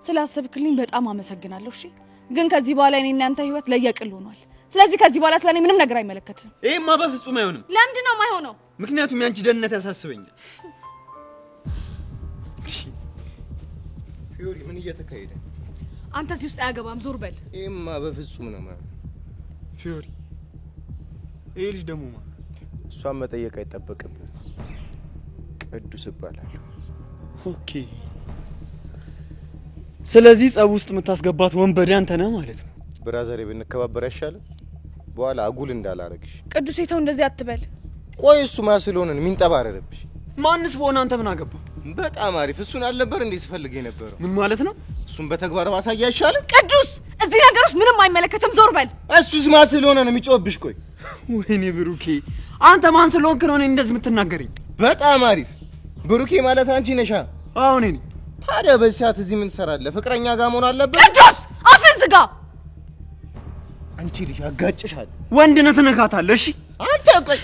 ስላሰብክልኝ በጣም አመሰግናለሁ። እሺ ግን ከዚህ በኋላ እኔ እና አንተ ህይወት ለየቅል ሆኗል። ስለዚህ ከዚህ በኋላ ስለኔ ምንም ነገር አይመለከትም። ይሄማ በፍጹም አይሆንም። ለምንድን ነው የማይሆነው? ምክንያቱም ያንቺ ደህንነት ያሳስበኛል። ፊዮሪ ምን እየተካሄደ? አንተ እዚህ ውስጥ አያገባም፣ ዞር በል። ይሄማ በፍጹም ነው ማለት ፊዮሪ ይሄ ልጅ ደግሞ ማለት እሷን መጠየቅ አይጠበቅብህ። ቅዱስ እባላለሁ። ኦኬ ስለዚህ ጸብ ውስጥ የምታስገባት ወንበዴ አንተ ነህ ማለት ነው። ብራዘሬ ብንከባበር አይሻልም? በኋላ አጉል እንዳላረግሽ። ቅዱስ የተው እንደዚህ አትበል። ቆይ እሱ ማን ስለሆነ ነው የሚንጠባረርብሽ? ማንስ በሆነ አንተ ምን አገባ? በጣም አሪፍ። እሱን አልነበር እንዴ ስፈልግ የነበረው? ምን ማለት ነው? እሱን በተግባር ማሳያ አይሻልም? ቅዱስ እዚህ ነገር ውስጥ ምንም አይመለከትም፣ ዞር በል። እሱስ ማን ስለሆነ ነው የሚጮህብሽ? ቆይ ወይኔ ብሩኬ አንተ ማን ስለሆንክ ነው እኔን እንደዚህ የምትናገረኝ? በጣም አሪፍ። ብሩኬ ማለት አንቺ ነሻ? አዎ እኔ ነኝ። ታዲያ በዚህ ሰዓት እዚህ ምን ትሰራለህ? ፍቅረኛ ጋር መሆን አለበት። ቅዱስ አፍህን ዝጋ። አንቺ ልጅ አጋጭሻለሁ። ወንድ ነህ ትነካታለህ። እሺ አንተ ቆይ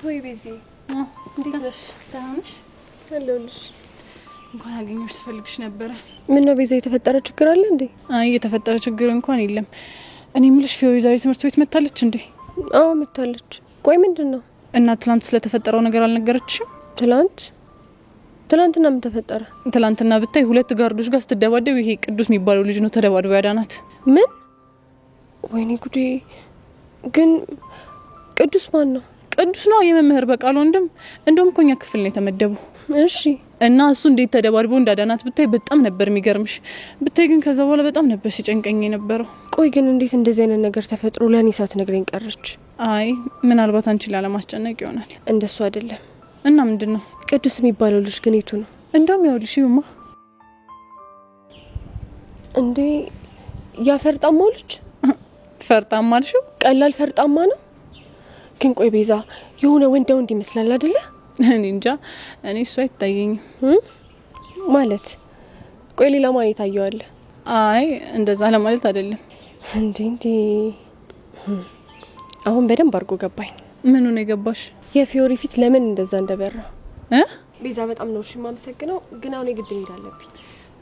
ወይ ቤዚ እንዴት ነሽ? ደህና ነሽ? አለሁልሽ። እንኳን አገኘሁሽ ስፈልግሽ ነበረ። ምን ነው ቤዛ የተፈጠረ ችግር አለ እንዴ? አይ የተፈጠረ ችግር እንኳን የለም። እኔ የምልሽ ፊዮሪ ዛሬ ትምህርት ቤት መታለች እንዴ? አዎ መታለች። ቆይ ምንድነው? እና ትላንት ስለተፈጠረው ነገር አልነገረችሽም? ትላንትና ምን ተፈጠረ? ትላንትና ብታይ ሁለት ጋርዶች ጋር ስትደባደብ ይሄ ቅዱስ የሚባለው ልጅ ነው ተደባድቦ ያዳናት። ምን? ወይኔ ጉዴ! ግን ቅዱስ ማን ነው? ቅዱስ ነው የመምህር በቃል ወንድም። እንደውም ኮኛ ክፍል ነው የተመደበው። እሺ እና እሱ እንዴት ተደባድቦ እንዳዳናት ብታይ በጣም ነበር የሚገርምሽ። ብታይ ግን ከዛ በኋላ በጣም ነበር ሲጨንቀኝ የነበረው። ቆይ ግን እንዴት እንደዚህ አይነት ነገር ተፈጥሮ ለኔ ሳትነግረኝ ቀረች? አይ ምናልባት አንቺ ላለማስጨነቅ ይሆናል። እንደሱ አይደለም። እና ምንድነው? ቅዱስ የሚባለው ልጅ ግን የቱ ነው? እንደውም ያውልሽ ይውማ እንዴ ያ ፈርጣማው ልጅ። ፈርጣማ አልሽው? ቀላል ፈርጣማ ነው። ግን ቆይ ቤዛ የሆነ ወንድ ይመስላል አይደለ? እኔ እንጃ እኔ እሱ አይታየኝም ማለት ቆይ ሌላ ማን ይታየዋል? አይ እንደዛ ለማለት አይደለም። እንዴ አሁን በደንብ አድርጎ ገባኝ። ምኑ ነው የገባሽ? የፊዮሪ ፊት ለምን እንደዛ እንደበራ ቤዛ በጣም ነው የማመሰግነው፣ ግን አሁን የግድ መሄድ አለብኝ።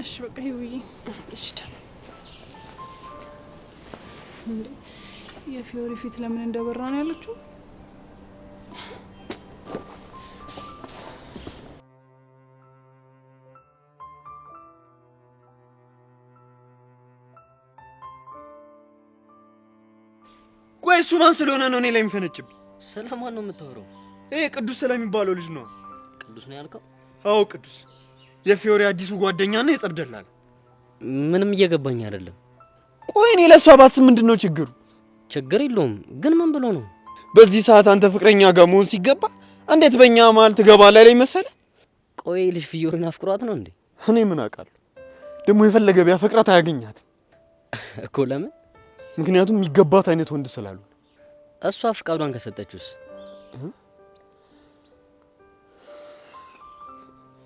እሺ በቃ ይውይ። እሺ የፊዮሪ ፊት ለምን እንደበራ ነው ያለችው? ቆይ እሱ ማን ስለሆነ ነው እኔ ላይ የሚፈነጭብኝ? ስለማን ነው የምታወራው? ይሄ ቅዱስ ስለሚባለው ልጅ ነው። ቅዱስ ነው ያልከው? አዎ ቅዱስ፣ የፊዮሪ አዲሱ ጓደኛና የጸብ ደላላ። ምንም እየገባኝ አይደለም። ቆይ እኔ ለሷ ባስብ ምንድነው ችግሩ? ችግር የለውም ግን ምን ብሎ ነው? በዚህ ሰዓት አንተ ፍቅረኛ ጋር መሆን ሲገባ እንዴት በእኛ መሀል ትገባለህ ላይ መሰለ? ቆይ ልጅ ፊዮሪን አፍቅሯት ነው እንዴ? እኔ ምን አውቃለሁ? ደግሞ የፈለገ ቢያፈቅራት አያገኛትም እኮ። ለምን? ምክንያቱም የሚገባት አይነት ወንድ ስላሉ። እሷ ፍቃዷን ከሰጠችውስ?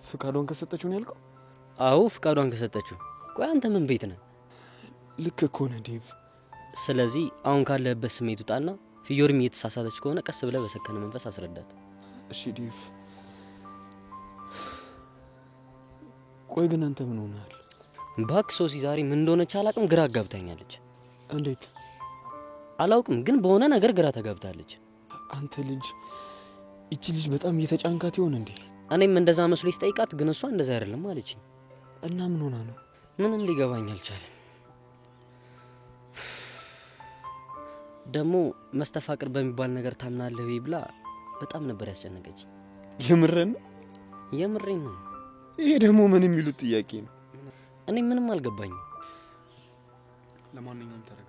ፍቃዷን ከሰጠችው ነው ያልከው? አዎ ፍቃዷን ከሰጠችው። ቆይ አንተ ምን ቤት ነህ? ልክ እኮ ነህ ዴቭ። ስለዚህ አሁን ካለህበት ስሜት ውጣና ፊዮሪም እየተሳሳተች ከሆነ ቀስ ብለህ በሰከነ መንፈስ አስረዳት። እሺ ዴቭ። ቆይ ግን አንተ ምን ሆነሃል? እባክህ ሶሲ ዛሬ ምን እንደሆነች አላውቅም፣ ግራ አጋብታኛለች። እንዴት? አላውቅም ግን በሆነ ነገር ግራ ተጋብታለች። አንተ ልጅ፣ እቺ ልጅ በጣም እየተጫንካት ይሆን እንዴ? እኔም እንደዛ መስሎኝ ስጠይቃት ግን እሷ እንደዛ አይደለም አለችኝ። እና ምን ሆና ነው? ምንም ሊገባኝ አልቻለም። ደግሞ መስተፋቅር በሚባል ነገር ታምናለህ ወይ ብላ በጣም ነበር ያስጨነቀች። የምሬን ነው? የምሬን ነው። ይሄ ደግሞ ምን የሚሉት ጥያቄ ነው? እኔ ምንም አልገባኝም። ለማንኛውም ተረጋጋ።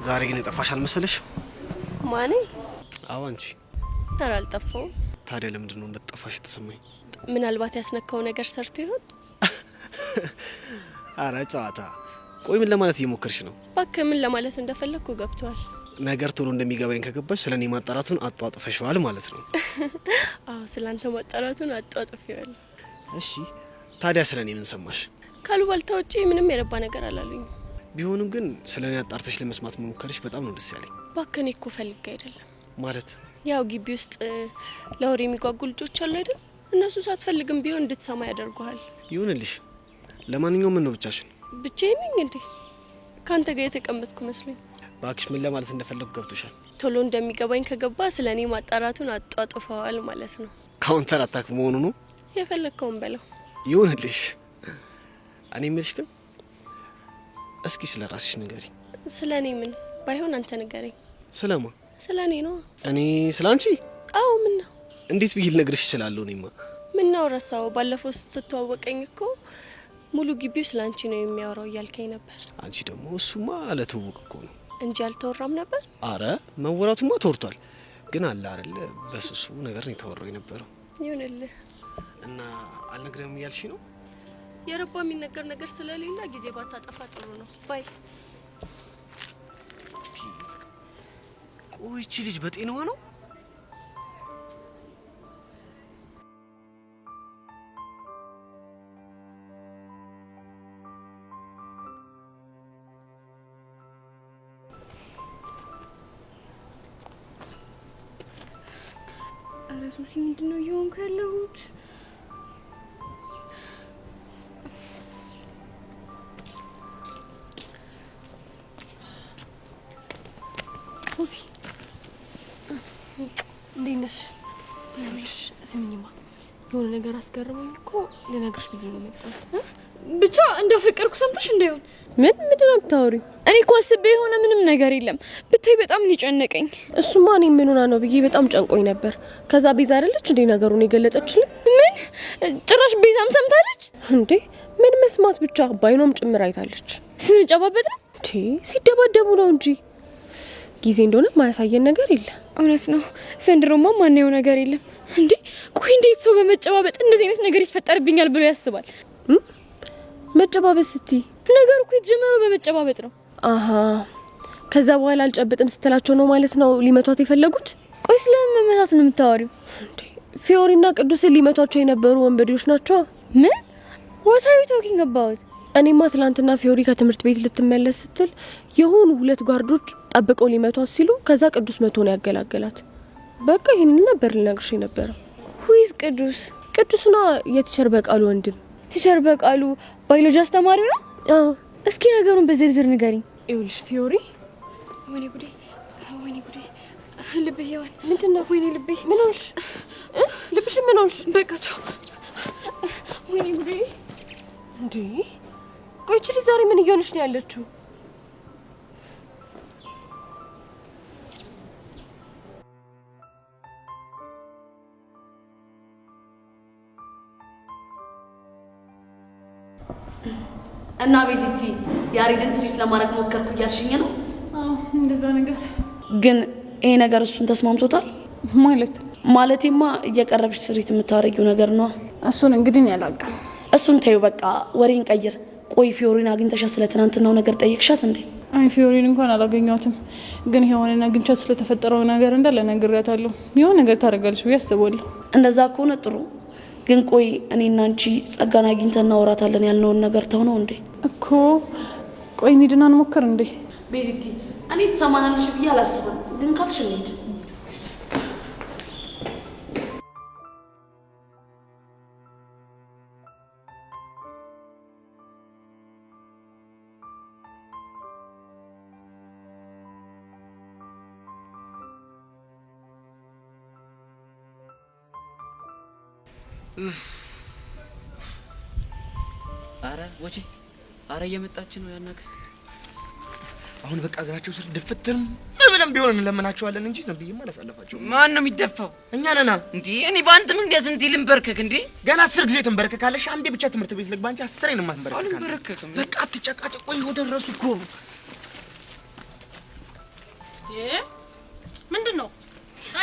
ዛሬ ግን የጠፋሽ አልመሰለሽ? ማኔ? አዎ አንቺ። ኧረ አልጠፋሁም። ታዲያ ለምንድን ነው እንደጠፋሽ ተሰማኝ? ምናልባት ያስነካው ነገር ሰርቶ ይሆን? አረ ጨዋታ። ቆይ ምን ለማለት እየሞከርሽ ነው? እባክህ ምን ለማለት እንደፈለግኩ ገብቷል። ነገር ቶሎ እንደሚገባኝ ከገባሽ ስለኔ ማጣራቱን አጧጥፈሽዋል ማለት ነው። አዎ ስላንተ ማጣራቱን አጧጥፈዋል። እሺ ታዲያ ስለኔ ምን ሰማሽ? ካሉባልታ ውጪ ምንም የረባ ነገር አላሉኝ። ቢሆንም ግን ስለኔ አጣርተሽ ለመስማት መሞከርሽ በጣም ነው ደስ ያለኝ። እባክህ እኔ እኮ ፈልጌ አይደለም። ማለት ያው ግቢ ውስጥ ለወሬ የሚጓጉ ልጆች አሉ አይደል? እነሱ ሳትፈልግም ቢሆን እንድትሰማ ያደርጉሃል። ይሁንልሽ። ለማንኛውም ምን ነው ብቻሽን? ብቻዬን ነኝ እንዴ? ካንተ ጋር የተቀመጥኩ መስሎኝ። እባክሽ ምን ለማለት እንደፈለኩ ገብቶሻል። ቶሎ እንደሚገባኝ ከገባ ስለኔ ማጣራቱን አጧጥፈዋል ማለት ነው። ካውንተር አታክ መሆኑ ነው። የፈለከውን በለው። ይሁንልሽ። እኔ የምልሽ ግን እስኪ ስለ ራስሽ ንገሪ። ስለኔ ምን ባይሆን አንተ ንገረኝ። ስለማ? ስለኔ ነው። እኔ ስላንቺ? አዎ ምን ነው? እንዴት ብዬ ልነግርሽ እችላለሁ? እኔማ ምን ነው ረሳው? ባለፈው ስትተዋወቀኝ እኮ ሙሉ ግቢው ስላንቺ ነው የሚያወራው እያልከኝ ነበር። አንቺ ደግሞ እሱማ ለትውውቅ እኮ ነው እንጂ አልተወራም ነበር። አረ መወራቱማ ተወርቷል፣ ግን አለ አይደል በስሱ ነገር ነው የተወራው የነበረው። ይሁንልህ። እና አልነግረም እያልሽ ነው? የረባ የሚነገር ነገር ስለሌላ ጊዜ ባታጠፋ ጥሩ ነው። ባይ። ቆይ እቺ ልጅ በጤናዋ ነው? ኧረ ሱሲ ምንድነው እየሆንኩ ያለሁት? ሱሲ እንዴት ነሽ? ይኸውልሽ ስሚኝማ፣ የሆነ ነገር አስገርመኝ እኮ ልነግርሽ ብዬ ነው የመጣሁት። ብቻ እንደ ፍቅርኩ ሰምተሽ እንዳይሆን። ምንድን ነው የምታወሪው? እኔ እኮ አስቤ የሆነ ምንም ነገር የለም ብታይ፣ በጣም ነው ጨነቀኝ። እሱማ እኔ ምን ሆና ነው ብዬ በጣም ጨንቆኝ ነበር። ከዛ ቤዛ አይደለች እንዴ ነገሩን የገለጸችልኝ? ምን ጭራሽ ቤዛም ሰምታለች እንዴ? ምን መስማት ብቻ ባይኖም ጭምር አይታለች። ስንጨባበጥ ነው እንዴ? ሲደባደቡ ነው እንጂ። ጊዜ እንደሆነ ማያሳየን ነገር የለም። እውነት ነው። ዘንድሮማ ማንየው ነገር የለም እንዴ። ቆይ እንዴት ሰው በመጨባበጥ እንደዚህ አይነት ነገር ይፈጠርብኛል ብሎ ያስባል? መጨባበጥ ስትይ ነገሩ እኮ የተጀመረው በመጨባበጥ ነው። አሃ ከዛ በኋላ አልጨብጥም ስትላቸው ነው ማለት ነው ሊመቷት የፈለጉት? ቆይ ስለምን መመታት ነው የምታወሪው? ፊዮሪና ቅዱስን ሊመቷቸው የነበሩ ወንበዴዎች ናቸው። ምን? What are you talking about? እኔማ ትላንትና ፊዮሪ ከትምህርት ቤት ልትመለስ ስትል የሆኑ 2 ጓርዶች ጠብቀው ሊመቷት ሲሉ ከዛ ቅዱስ መቶ ነው ያገላገላት። በቃ ይሄንን ነበር ልነግርሽ የነበረው። Who is ቅዱስ? ቅዱስና የቲቸር በቃሉ ወንድም። ቲቸር በቃሉ ባዮሎጂ አስተማሪው ነው? አዎ። እስኪ ነገሩን በዝርዝር ንገሪኝ። ይኸውልሽ ፊዮሪ፣ ወይኔ ጉዴ፣ ወይኔ ጉዴ፣ ልቤ ይዋል። ምንድነው? ወይኔ ልቤ። ምን ሆንሽ? ልብሽ ምን ሆንሽ? በቃቸው። ወይኔ ጉዴ። እንዴ ቆይ እቺ ልጅ ዛሬ ምን እየሆነች ነው ያለችው? እና ቤዚቲ ያሬድን ትሪት ለማድረግ ሞከርኩ እያልሽኝ ነው? አዎ እንደዛ ነገር። ግን ይሄ ነገር እሱን ተስማምቶታል ማለት? ማለቴማ እየቀረብሽ ትሪት የምታረጊው ነገር ነው። እሱን እንግዲህ ያላቀም። እሱን ተይው በቃ ወሬን ቀይር። ቆይ ፊዮሪን አግኝተሻት ስለ ትናንትናው ነገር ጠይቅሻት እንዴ? አይ ፊዮሪን እንኳን አላገኘኋትም፣ ግን የሆነና አግኝቻት ስለተፈጠረው ነገር እንዳለ ነግሬያታለሁ። የሆነ ነገር ታደርጋለች ብዬ አስባለሁ። እንደዛ ከሆነ ጥሩ። ግን ቆይ እኔና አንቺ ጸጋን አግኝተን እናወራታለን ያልነውን ነገር ተው ነው እንዴ? እኮ ቆይ እንሂድና እንሞክር እንዴ? ቤዚቲ እኔ ትሰማናለሽ ብዬ አላስብም፣ ግን ካልሽ እንሂድ። አረ ወጪ አረ እየመጣች ነው ያናክስ። አሁን በቃ እግራቸው ስር ድፍትርም ብለን ቢሆን እንለምናቸዋለን እንጂ ዝም ብዬማ አላሳለፋቸው። ማን ነው የሚደፋው? እኛ ነና እንዴ? እኔ ባንተ ምን እንደዚህ ልንበርከክ እንዴ? ገና 10 ጊዜ ትንበርከካለሽ። አንዴ ብቻ ትምህርት ቤት ልግባ እንጂ 10 ነው የማትንበርከካለሽ። በቃ አትጨቃጨቅ። ቆይ ወደ ደረሱ እኮ ምንድነው?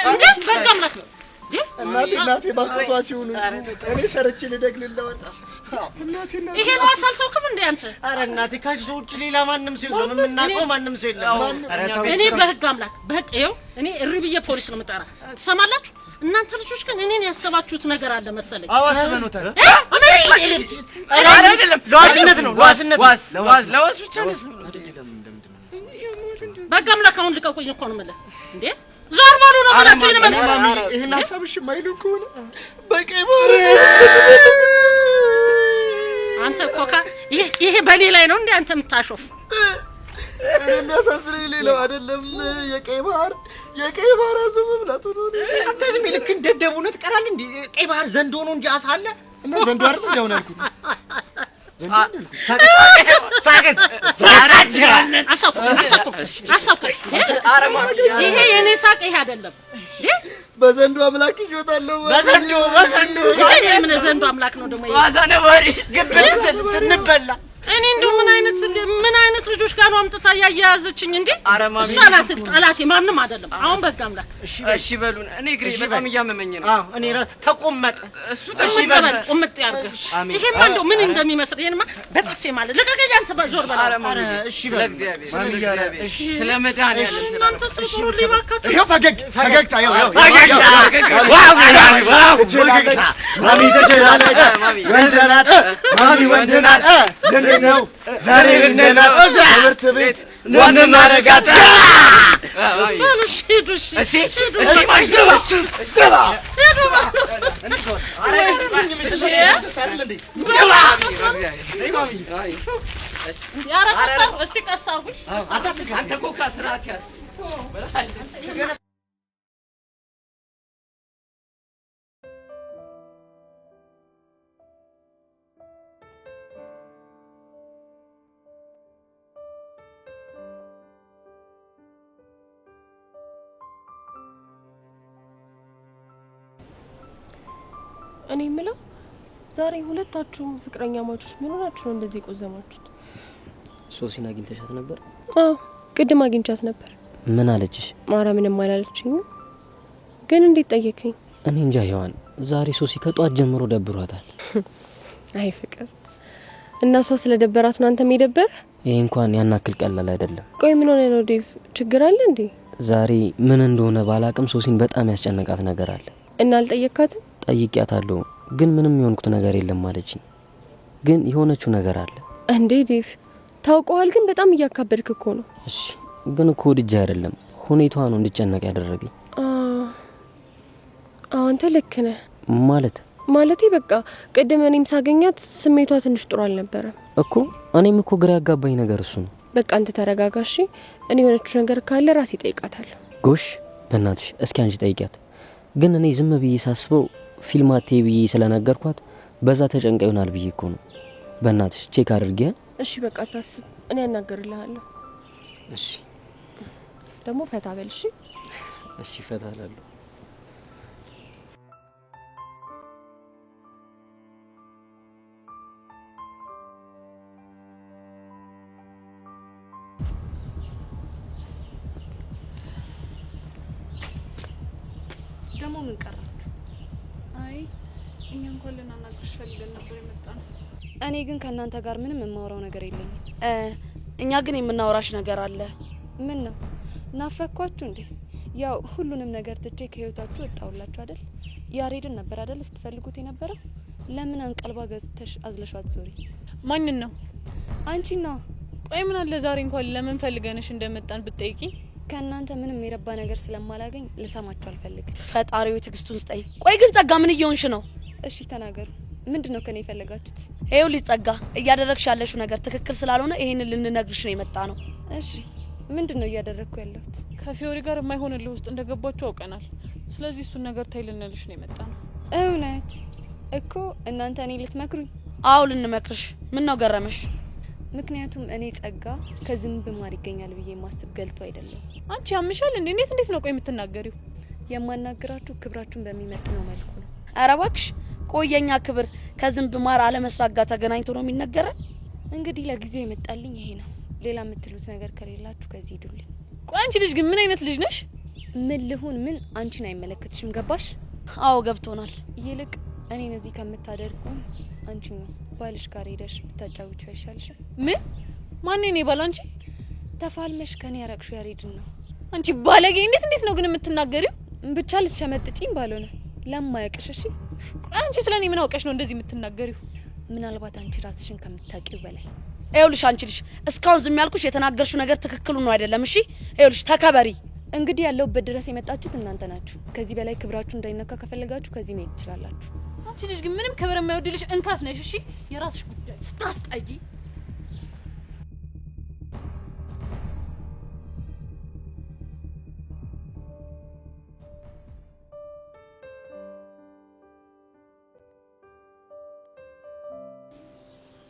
እንዴ በቃ ማለት ነው። እናቴ ባቆቷ ሲሆኑ እኔ ሰርቼ ልደግልልለወጣ ይሄ ነው አሳልተውክም እንዴ አንተ? አረ እናቴ ካሽ ውጭ ሌላ ማንም ሰው የለም፣ የምናውቀው ማንም ሰው የለም። እኔ በህግ አምላክ በህግ ይኸው እኔ እሪ ብዬ ፖሊስ ነው የምጠራ። ትሰማላችሁ? እናንተ ልጆች ግን እኔን ያሰባችሁት ነገር አለ መሰለኝ። አዋስበኑታል። አይደለም ለዋስነት ነው፣ ለዋስነት ለዋስ ብቻ ነው። በህግ አምላክ አሁን ልቀቁኝ እኮ ነው የምልህ እንዴ። ዞር በሉ ነው ማለት ነው። ማሚ ይሄን ሐሳብሽ የማይሉ ከሆነ በቀይ ባህር አንተ ኮካ ይሄ በኔ ላይ ነው እንዴ አንተ የምታሾፍ? እኔ የሚያሳስረኝ ሌላው አይደለም የቀይ ባህር አዞ መብላቱ ነው። አንተ ልክ ልክ እንደደቡ ነው ትቀራል እንዴ? ቀይ ባህር ዘንዶ ነው እንጂ አሳ አለ እና ዘንዶ አይደል እንደሆነ አልኩት። ይሄ የኔ ሳቅ ይሄ አይደለም። በዘንዶ አምላክ ይጆታለሁ። በዘንዶ ይሄ ምን ዘንዶ አምላክ ነው ደግሞ? ዋዛ ነበር ግብት ስንበላ እኔ እንደው ምን አይነት ልጆች ጋር ነው አምጥታ ያያያዘችኝ እንዴ? እሷ ናት ጠላቴ፣ ማንም አይደለም። አሁን በቃ አምላክ እሺ በሉን። እኔ እግሬ በጣም እያመመኝ ነው። አዎ እኔ ተቆመጠ። እሱ ተቆመጠ። ቁምጥ ያርገሽ። ይሄማ እንደው ምን እንደሚመስል ይሄንማ በጥፌ ማለት ለቀቀኝ። አንተ ዞር በላ። እሺ በእግዚአብሔር እሺ ስለ መድኃኒዓለም እናንተ ስሩ ሊባካችሁ። ይሄው ፈገግታ ይሄው ማሚ ተጀራለች። ወንደናት ማሚ ወንደናት ነው ዛሬ ልንና ትምህርት ቤት ወንናረጋት። እሺ አንተ ኮካ ስርዓት ያዝ። እኔ የምለው ዛሬ ሁለታችሁም ፍቅረኛ ማቾች ምን ሆናችሁ ነው እንደዚህ ቆዘማችሁት? ሶሲን አግኝተሻት ነበር? አዎ ቅድም አግኝቻት ነበር። ምን አለችሽ? ማርያምንም አላለችኝ። ግን እንዴት ጠየከኝ? እኔ እንጃ ሔዋን፣ ዛሬ ሶሲ ከጧት ጀምሮ ደብሯታል። አይ ፍቅር፣ እና እሷ ስለደበራት ነው አንተም የደበረ? ይሄ እንኳን ያናክል ቀላል አይደለም። ቆይ ምን ሆነ ነው ዴቭ? ችግር አለ እንዴ? ዛሬ ምን እንደሆነ ባላቅም ሶሲን በጣም ያስጨነቃት ነገር አለ። እና አልጠየካትም? ጠይቂያታለሁ፣ ግን ምንም የሆንኩት ነገር የለም አለችኝ። ግን የሆነችው ነገር አለ። እንዴ ዴቭ፣ ታውቀዋል? ግን በጣም እያካበድክ እኮ ነው። እሺ፣ ግን እኮ ወድጄ አይደለም፣ ሁኔታዋ ነው እንድጨነቅ ያደረገኝ። አንተ ልክ ነህ። ማለቴ በቃ ቅድም እኔም ሳገኛት ስሜቷ ትንሽ ጥሩ አልነበረም እኮ። እኔም እኮ ግራ ያጋባኝ ነገር እሱ ነው። በቃ አንተ ተረጋጋሽ። እኔ የሆነችው ነገር ካለ ራሴ ጠይቃታለሁ። ጎሽ፣ በእናትሽ እስኪ አንቺ ጠይቂያት። ግን እኔ ዝም ብዬ ሳስበው ፊልማቴ ብዬ ስለነገርኳት በዛ ተጨንቃ ይሆናል ብዬ እኮ ነው። በእናትሽ ቼክ አድርጊያ። እሺ በቃ አታስብ፣ እኔ አናገርልሃለሁ። እሺ ደግሞ ፈታ በል። እሺ ፈታ እላለሁ። ደግሞ ምን ቀራችሁ? አይ እኛ እንኳን ልናናግርሽ ፈልገን ነበር የመጣነው። እኔ ግን ከእናንተ ጋር ምንም የማወራው ነገር የለኝም። እኛ ግን የምናወራሽ ነገር አለ። ምን ነው? ናፈኳችሁ እንዴ? ያው ሁሉንም ነገር ትቼ ከህይወታችሁ ወጣሁላችሁ አይደል? ያሬድን ነበር አይደል ስትፈልጉት የነበረው? ለምን አንቀልባ ገዝተሽ አዝለሻት ዞሪ? ማንን ነው? አንቺና። ቆይ ምን አለ ዛሬ እንኳን ለምን ፈልገንሽ እንደመጣን ብትጠይቂ? ከእናንተ ምንም የረባ ነገር ስለማላገኝ ልሰማችሁ አልፈልግም። ፈጣሪው ትዕግስቱን ስጠኝ። ቆይ ግን ጸጋ ምን እየሆንሽ ነው? እሺ ተናገሩ። ምንድነው ከኔ የፈለጋችሁት? ይኸውልሽ ጸጋ፣ እያደረግሽ ያለሽው ነገር ትክክል ስላልሆነ ይሄንን ልንነግርሽ ነው የመጣ ነው። እሺ ምንድነው እያደረግኩ ያለሁት? ከፊዮሪ ጋር የማይሆንልህ ውስጥ እንደገባችሁ አውቀናል። ስለዚህ እሱን ነገር ታይ ልንልሽ ነው የመጣ ነው። እውነት እኮ እናንተ እኔ ልትመክሩኝ? አዎ ልንመክርሽ። ምን ነው ገረመሽ? ምክንያቱም እኔ ጸጋ ከዝንብ ማር ይገኛል ብዬ ማስብ ገልቶ አይደለም። አንቺ ያምሻል እንዴ? እንዴት ነው ቆይ የምትናገሪው? የማናገራችሁ ክብራችሁን በሚመጥነው መልኩ ነው። ኧረ እባክሽ፣ ቆየኛ ክብር ከዝንብ ማር አለመስራት ጋር ተገናኝቶ ነው የሚነገረን? እንግዲህ ለጊዜው የመጣልኝ ይሄ ነው። ሌላ የምትሉት ነገር ከሌላችሁ ከዚህ ሂዱልኝ። ቆይ አንቺ ልጅ ግን ምን አይነት ልጅ ነሽ? ምን ልሁን ምን አንቺን አይመለከትሽም። ገባሽ? አዎ ገብቶናል። ይልቅ እኔን እዚህ ከምታደርጉ አንቺ ነው ባልሽ ጋር ሄደሽ ብታጫውቹ አይሻልሽም? ምን? ማን ነው ባል? አንቺ ተፋልመሽ ከኔ ያረቅሹ ያሬድን ነው። አንቺ ባለጌ! እንዴት ነው ግን የምትናገሪው? ብቻ ልትሸመጥጪኝ ባልሆነ ለማያውቅሽ። እሺ ቆይ አንቺ ስለኔ ምን አውቀሽ ነው እንደዚህ የምትናገሪው? ምናልባት አንቺ ራስሽን ከምታውቂው በላይ። ይኸውልሽ አንቺ ልጅ እስካሁን ዝም ያልኩሽ የተናገርሽው ነገር ትክክሉ ነው አይደለም? እሺ ይኸውልሽ ተከበሪ። እንግዲህ ያለውበት ድረስ የመጣችሁት እናንተ ናችሁ። ከዚህ በላይ ክብራችሁ እንዳይነካ ከፈለጋችሁ ከዚህ መሄድ ትችላላችሁ። አንቺ ልጅ ግን ምንም ክብር የማይወድልሽ እንካፍ ነሽ። እሺ የራስሽ ጉዳይ ስታስጠጂ።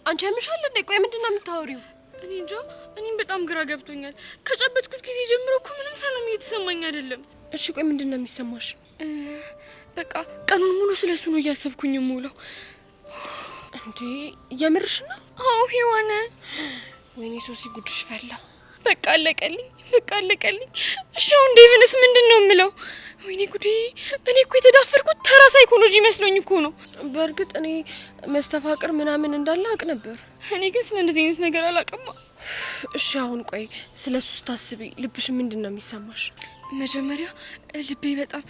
አንቺ ያምሻል እንዴ? ቆይ ምንድነው የምታወሪው? እኔ እንጃ፣ እኔም በጣም ግራ ገብቶኛል። ከጨበጥኩት ጊዜ ጀምሮ እኮ ምንም ሰላም እየተሰማኝ አይደለም። እሺ ቆይ ምንድነው የሚሰማሽ? በቃ ቀኑን ሙሉ ስለሱ ነው እያሰብኩኝ የምውለው። እንዴ የምርሽ ነው? አዎ ሄዋነ። ወይኔ ሶሲ ጉድሽ ፈላ። በቃ አለቀልኝ። እሺ አሁን ዴቭንስ ምንድነው የምለው? ወይኔ ጉዴ! እኔ እኮ የተዳፈርኩት ተራ ሳይኮሎጂ መስሎኝ እኮ ነው። በእርግጥ እኔ መስተፋቅር ምናምን እንዳለ አውቅ ነበር። እኔ ግን ስለ እንደዚህ አይነት ነገር አላውቅም። እሺ አሁን ቆይ ስለሱ ስታስቢ ልብሽ ምንድነው የሚሰማሽ? መጀመሪያ ልቤ በጣም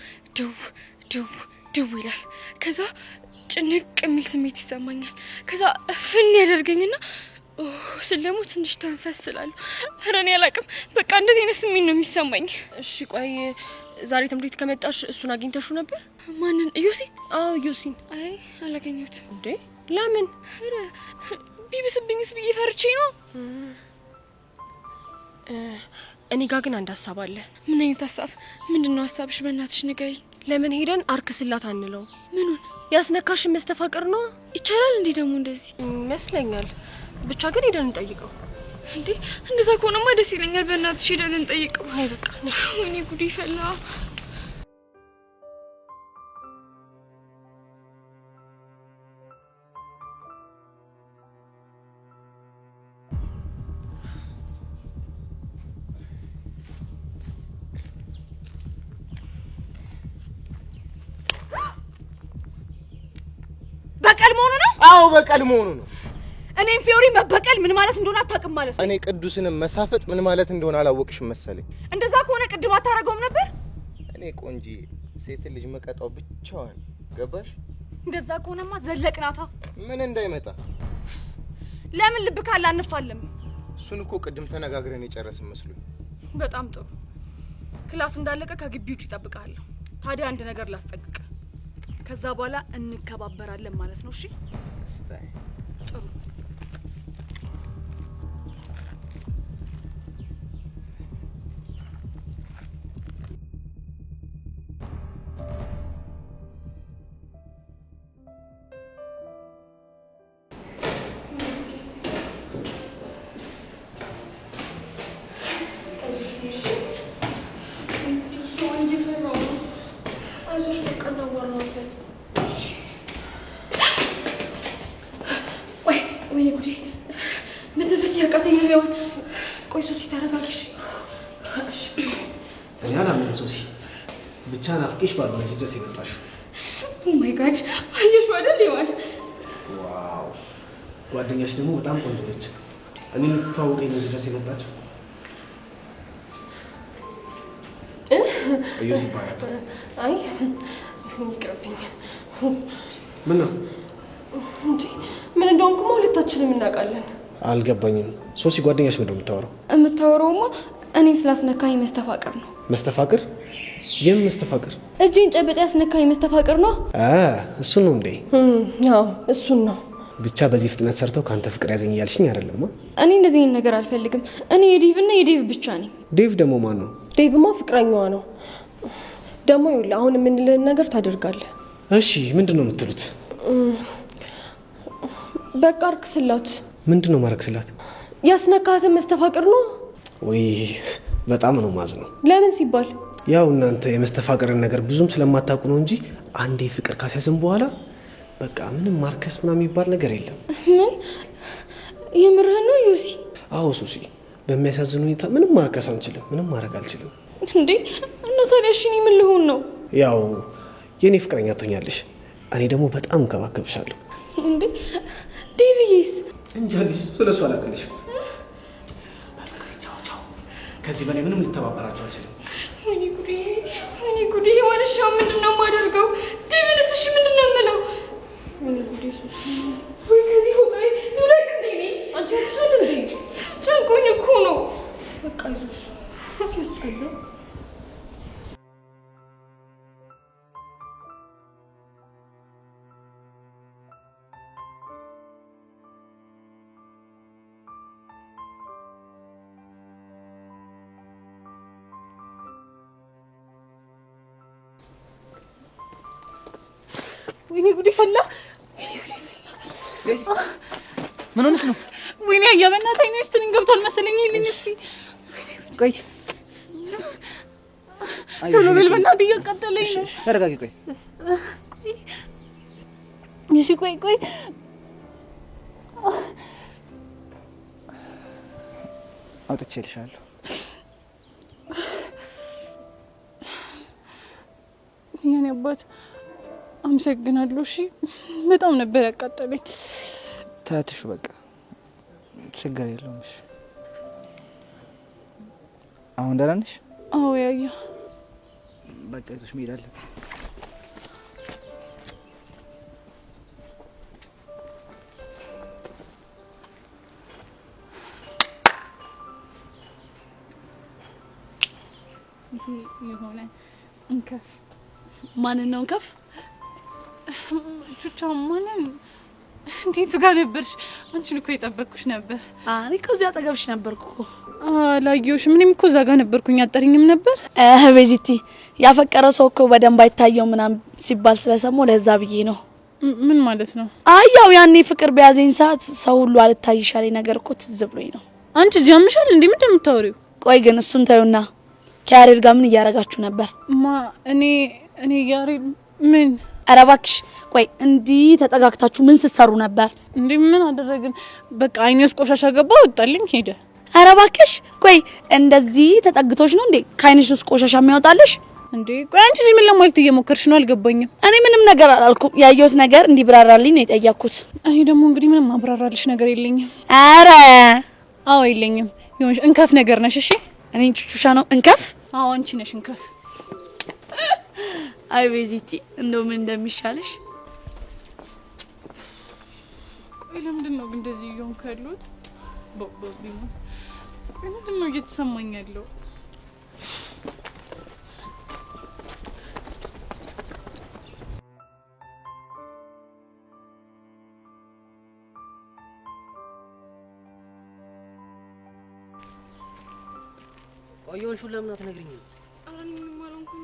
ደው ይላል። ከዛ ጭንቅ የሚል ስሜት ይሰማኛል። ከዛ ፍን ያደርገኝና ስል ደግሞ ትንሽ ተንፈስ ስላለሁ። ኧረ እኔ አላውቅም። በቃ እንደዚህ አይነት ስሜት ነው የሚሰማኝ። እሺ ቆይ ዛሬ ትምህርት ቤት ከመጣሽ እሱን አግኝተሽው ነበር? ማንን? ዮሲን? አዎ ዮሲን። አይ አላገኘሁትም። እንዴ ለምን? ኧረ ቢብስብኝስ ብዬ ፈርቼ ነው። እኔ ጋር ግን አንድ ሀሳብ አለ። ምን አይነት ሀሳብ? ምንድነው ሀሳብሽ? በእናትሽ ንገሪኝ። ለምን ሄደን አርክስላት አንለው? ምኑን? ያስነካሽን መስተፋቅር ነው። ይቻላል እንዴ ደግሞ እንደዚህ? ይመስለኛል። ብቻ ግን ሄደን እንጠይቀው። እንዴ እንደዛ ከሆነማ ደስ ይለኛል። በእናትሽ ሄደን እንጠይቀው። አይ በቃ ወይኔ ጉዴ ፈላ። በቀል መሆኑ ነው? አዎ በቀል መሆኑ ነው። እኔም ፊዮሪ መበቀል ምን ማለት እንደሆነ አታውቅም ማለት ነው። እኔ ቅዱስንም መሳፈጥ ምን ማለት እንደሆነ አላወቅሽም መሰለኝ። እንደዛ ከሆነ ቅድም አታረገውም ነበር? እኔ ቆንጂ ሴት ልጅ መቀጣው ብቻዋን ገባሽ? እንደዛ ከሆነማ ዘለቅናታ። ምን እንዳይመጣ ለምን ልብ ካለ አንፋለም? እሱን እኮ ቅድም ተነጋግረን የጨረስን መስሎኝ። በጣም ጥሩ። ክላስ እንዳለቀ ከግቢ ውጭ እጠብቅሃለሁ። ታዲያ አንድ ነገር ላስጠንቅቅ። ከዛ በኋላ እንከባበራለን ማለት ነው። እሺ? ጥሩ። ወይኔ ጉዴ! መተንፈስ ያቃተኝ ነው። ሄዋን ቆይ ሶሲ ተረጋጊሽ። እኔ አላምንም ሶሲ፣ ብቻ ናፍቄሽ ባልሆነ እዚህ ድረስ የመጣሽው። ኦ ማይ ጋድ! አየሽው አይደል ሄዋን? ዋው! ጓደኛሽ ደግሞ በጣም ቆንጆ ነች። እኔ ልትተዋወቀኝ ነው እዚህ ድረስ የመጣችው? እዩስ ይባላል። አይ ይቅርብኝ። ምን ነው እንዴ? ምን እንደሆንኩማ ሁለታችንም እናውቃለን። አልገባኝም። ሶሲ ጓደኛሽ ምንድን ነው የምታወራው? የምታወራውማ እኔን ስላስነካኝ መስተፋቅር ነው። መስተፋቅር? የምን መስተፋቅር? እጄን ጨብጣ ያስነካኝ መስተፋቅር ነው። እሱን ነው እንዴ? አዎ እሱን ነው። ብቻ በዚህ ፍጥነት ሰርተው ካንተ ፍቅር ያዘኝ እያልሽኝ አይደለም? እኔ እንደዚህ አይነት ነገር አልፈልግም። እኔ የዴቭና የዴቭ ብቻ ነኝ። ዴቭ ደግሞ ማን ነው? ዴቭማ ፍቅረኛዋ ነው። ደግሞ ይኸውልህ አሁን የምንልህን ነገር ታደርጋለህ። እሺ ምንድን ነው የምትሉት? በቃ አርክስላት። ምንድን ነው ማረክስላት? ያስነካትን መስተፋቅር ነው። ወይ በጣም ነው ማዝነው። ለምን ሲባል ያው እናንተ የመስተፋቅርን ነገር ብዙም ስለማታውቁ ነው እንጂ አንዴ ፍቅር ካስያዝን በኋላ በቃ ምንም ማርከስ ምናምን የሚባል ነገር የለም። ምን የምርህን ነው ዩሲ? አዎ ሱሲ፣ በሚያሳዝን ሁኔታ ምንም ማርከስ አንችልም። ምንም ማድረግ አልችልም። እንዴ እና ታዲያ እሺ እኔ ምን ልሆን ነው? ያው የኔ ፍቅረኛ ትሆኛለሽ፣ እኔ ደግሞ በጣም እንከባከብሻለሁ። እንዴ ዴቪስ እንጃልሽ፣ ስለሱ አላውቅልሽም። ከዚህ በላይ ምንም ልተባበራችሁ አልችልም። ወይኔ ጉዴ! ዋልሻው ምንድን ነው የማደርገው? ዴቪንስ እሺ ምንድን ነው የምለው? ወይኔ ጉዴ! ሱሲ ወይ ከዚህ ፎቅ ላይ ልውደቅ እንዴ? አንቺ አትሻል እንዴ? ጨንቆኝ እኮ ነው። በቃ ይዞሽ ያስጠላ። ወይኔ ጉዴ ፈላ! ምን ሆነሽ ነው? ወይኔ ያበናት አይኔ ውስጥ ገብቷል መሰለኝ። ይሄን እስቲ ቆይ ቶሎ በል በእናትህ እያቃጠለኝ ነው። ተረጋጊ። ቆይ እሺ ቆይ አውጥቼልሻለሁ። የኔ አባት አመሰግናለሁ። እሺ በጣም ነበር ያቃጠለኝ። ታትሹ በቃ ችግር የለውም። እሺ አሁን ደህና ነሽ? አዎ ያያ በቃ ይዞሽ መሄድ አለብኝ። የሆነ እንከፍ ማንን ነው እንከፍ? ቹቻ ማንን? እንዴት ጋር ነበርሽ? አንቺን እኮ የጠበቅኩሽ ነበር። እኔ እኮ እዚያ አጠገብሽ ነበርኩ እኮ። አላየሁሽም። እኔም እኮ እዛ ጋር ነበርኩኝ። አጠሪኝም ነበር። ቤዚቲ ያፈቀረ ሰው እኮ በደንብ አይታየው ምናምን ሲባል ስለሰማሁ ለዛ ብዬ ነው። ምን ማለት ነው? ያው ያኔ ፍቅር በያዘኝ ሰዓት ሰው ሁሉ አልታይሻለኝ ነገር እኮ ትዝ ብሎኝ ነው። አንቺ ጀምሻል እንዴ? ምንድን ነው የምታወሪው? ቆይ ግን እሱን ታዩና ከያሬድ ጋር ምን እያረጋችሁ ነበር? እኔ ያሬድ ምን? ኧረ እባክሽ ቆይ እንዲህ ተጠጋግታችሁ ምን ስትሰሩ ነበር? እንዴ ምን አደረግን? በቃ አይኔ ውስጥ ቆሻሻ ገባ፣ ወጣልኝ፣ ሄደ። ኧረ እባክሽ ቆይ እንደዚህ ተጠግቶሽ ነው እንዴ ከአይንሽ ውስጥ ቆሻሻ የሚያወጣልሽ? እንዴ ቆይ አንቺ ምን ለማለት እየሞከርሽ ነው? አልገባኝም። እኔ ምንም ነገር አላልኩም። ያየሁት ነገር እንዲብራራልኝ ነው የጠየቅኩት። እኔ ደግሞ እንግዲህ ምንም ማብራራልሽ ነገር የለኝም። አረ አዎ የለኝም። ይሁንሽ እንከፍ ነገር ነሽ። እሺ እኔ ቹቹሻ ነው እንከፍ? አዎ አንቺ ነሽ እንከፍ። አይ ቤዚቲ እንደው ምን እንደሚሻለሽ። ቆይ ለምንድን ነው ግን እንደዚህ እየሆንኩ ያለሁት? ቆይ ምንድን ነው እየተሰማኝ ያለው? ቆየሁን ለምን አትነግሪኝም? አላኝ ምንም አልሆንኩም።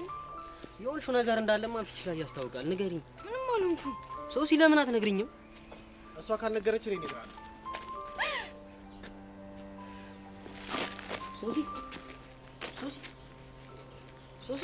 የሆንሽው ነገር እንዳለማ ፊትሽ ላይ ያስታውቃል። ንገሪኝ። ምንም አልሆንኩም። ሶሲ ለምን አትነግሪኝም? እሷ ካልነገረች እኔ እነግራለሁ። ሶሲ ሶሲ ሶሲ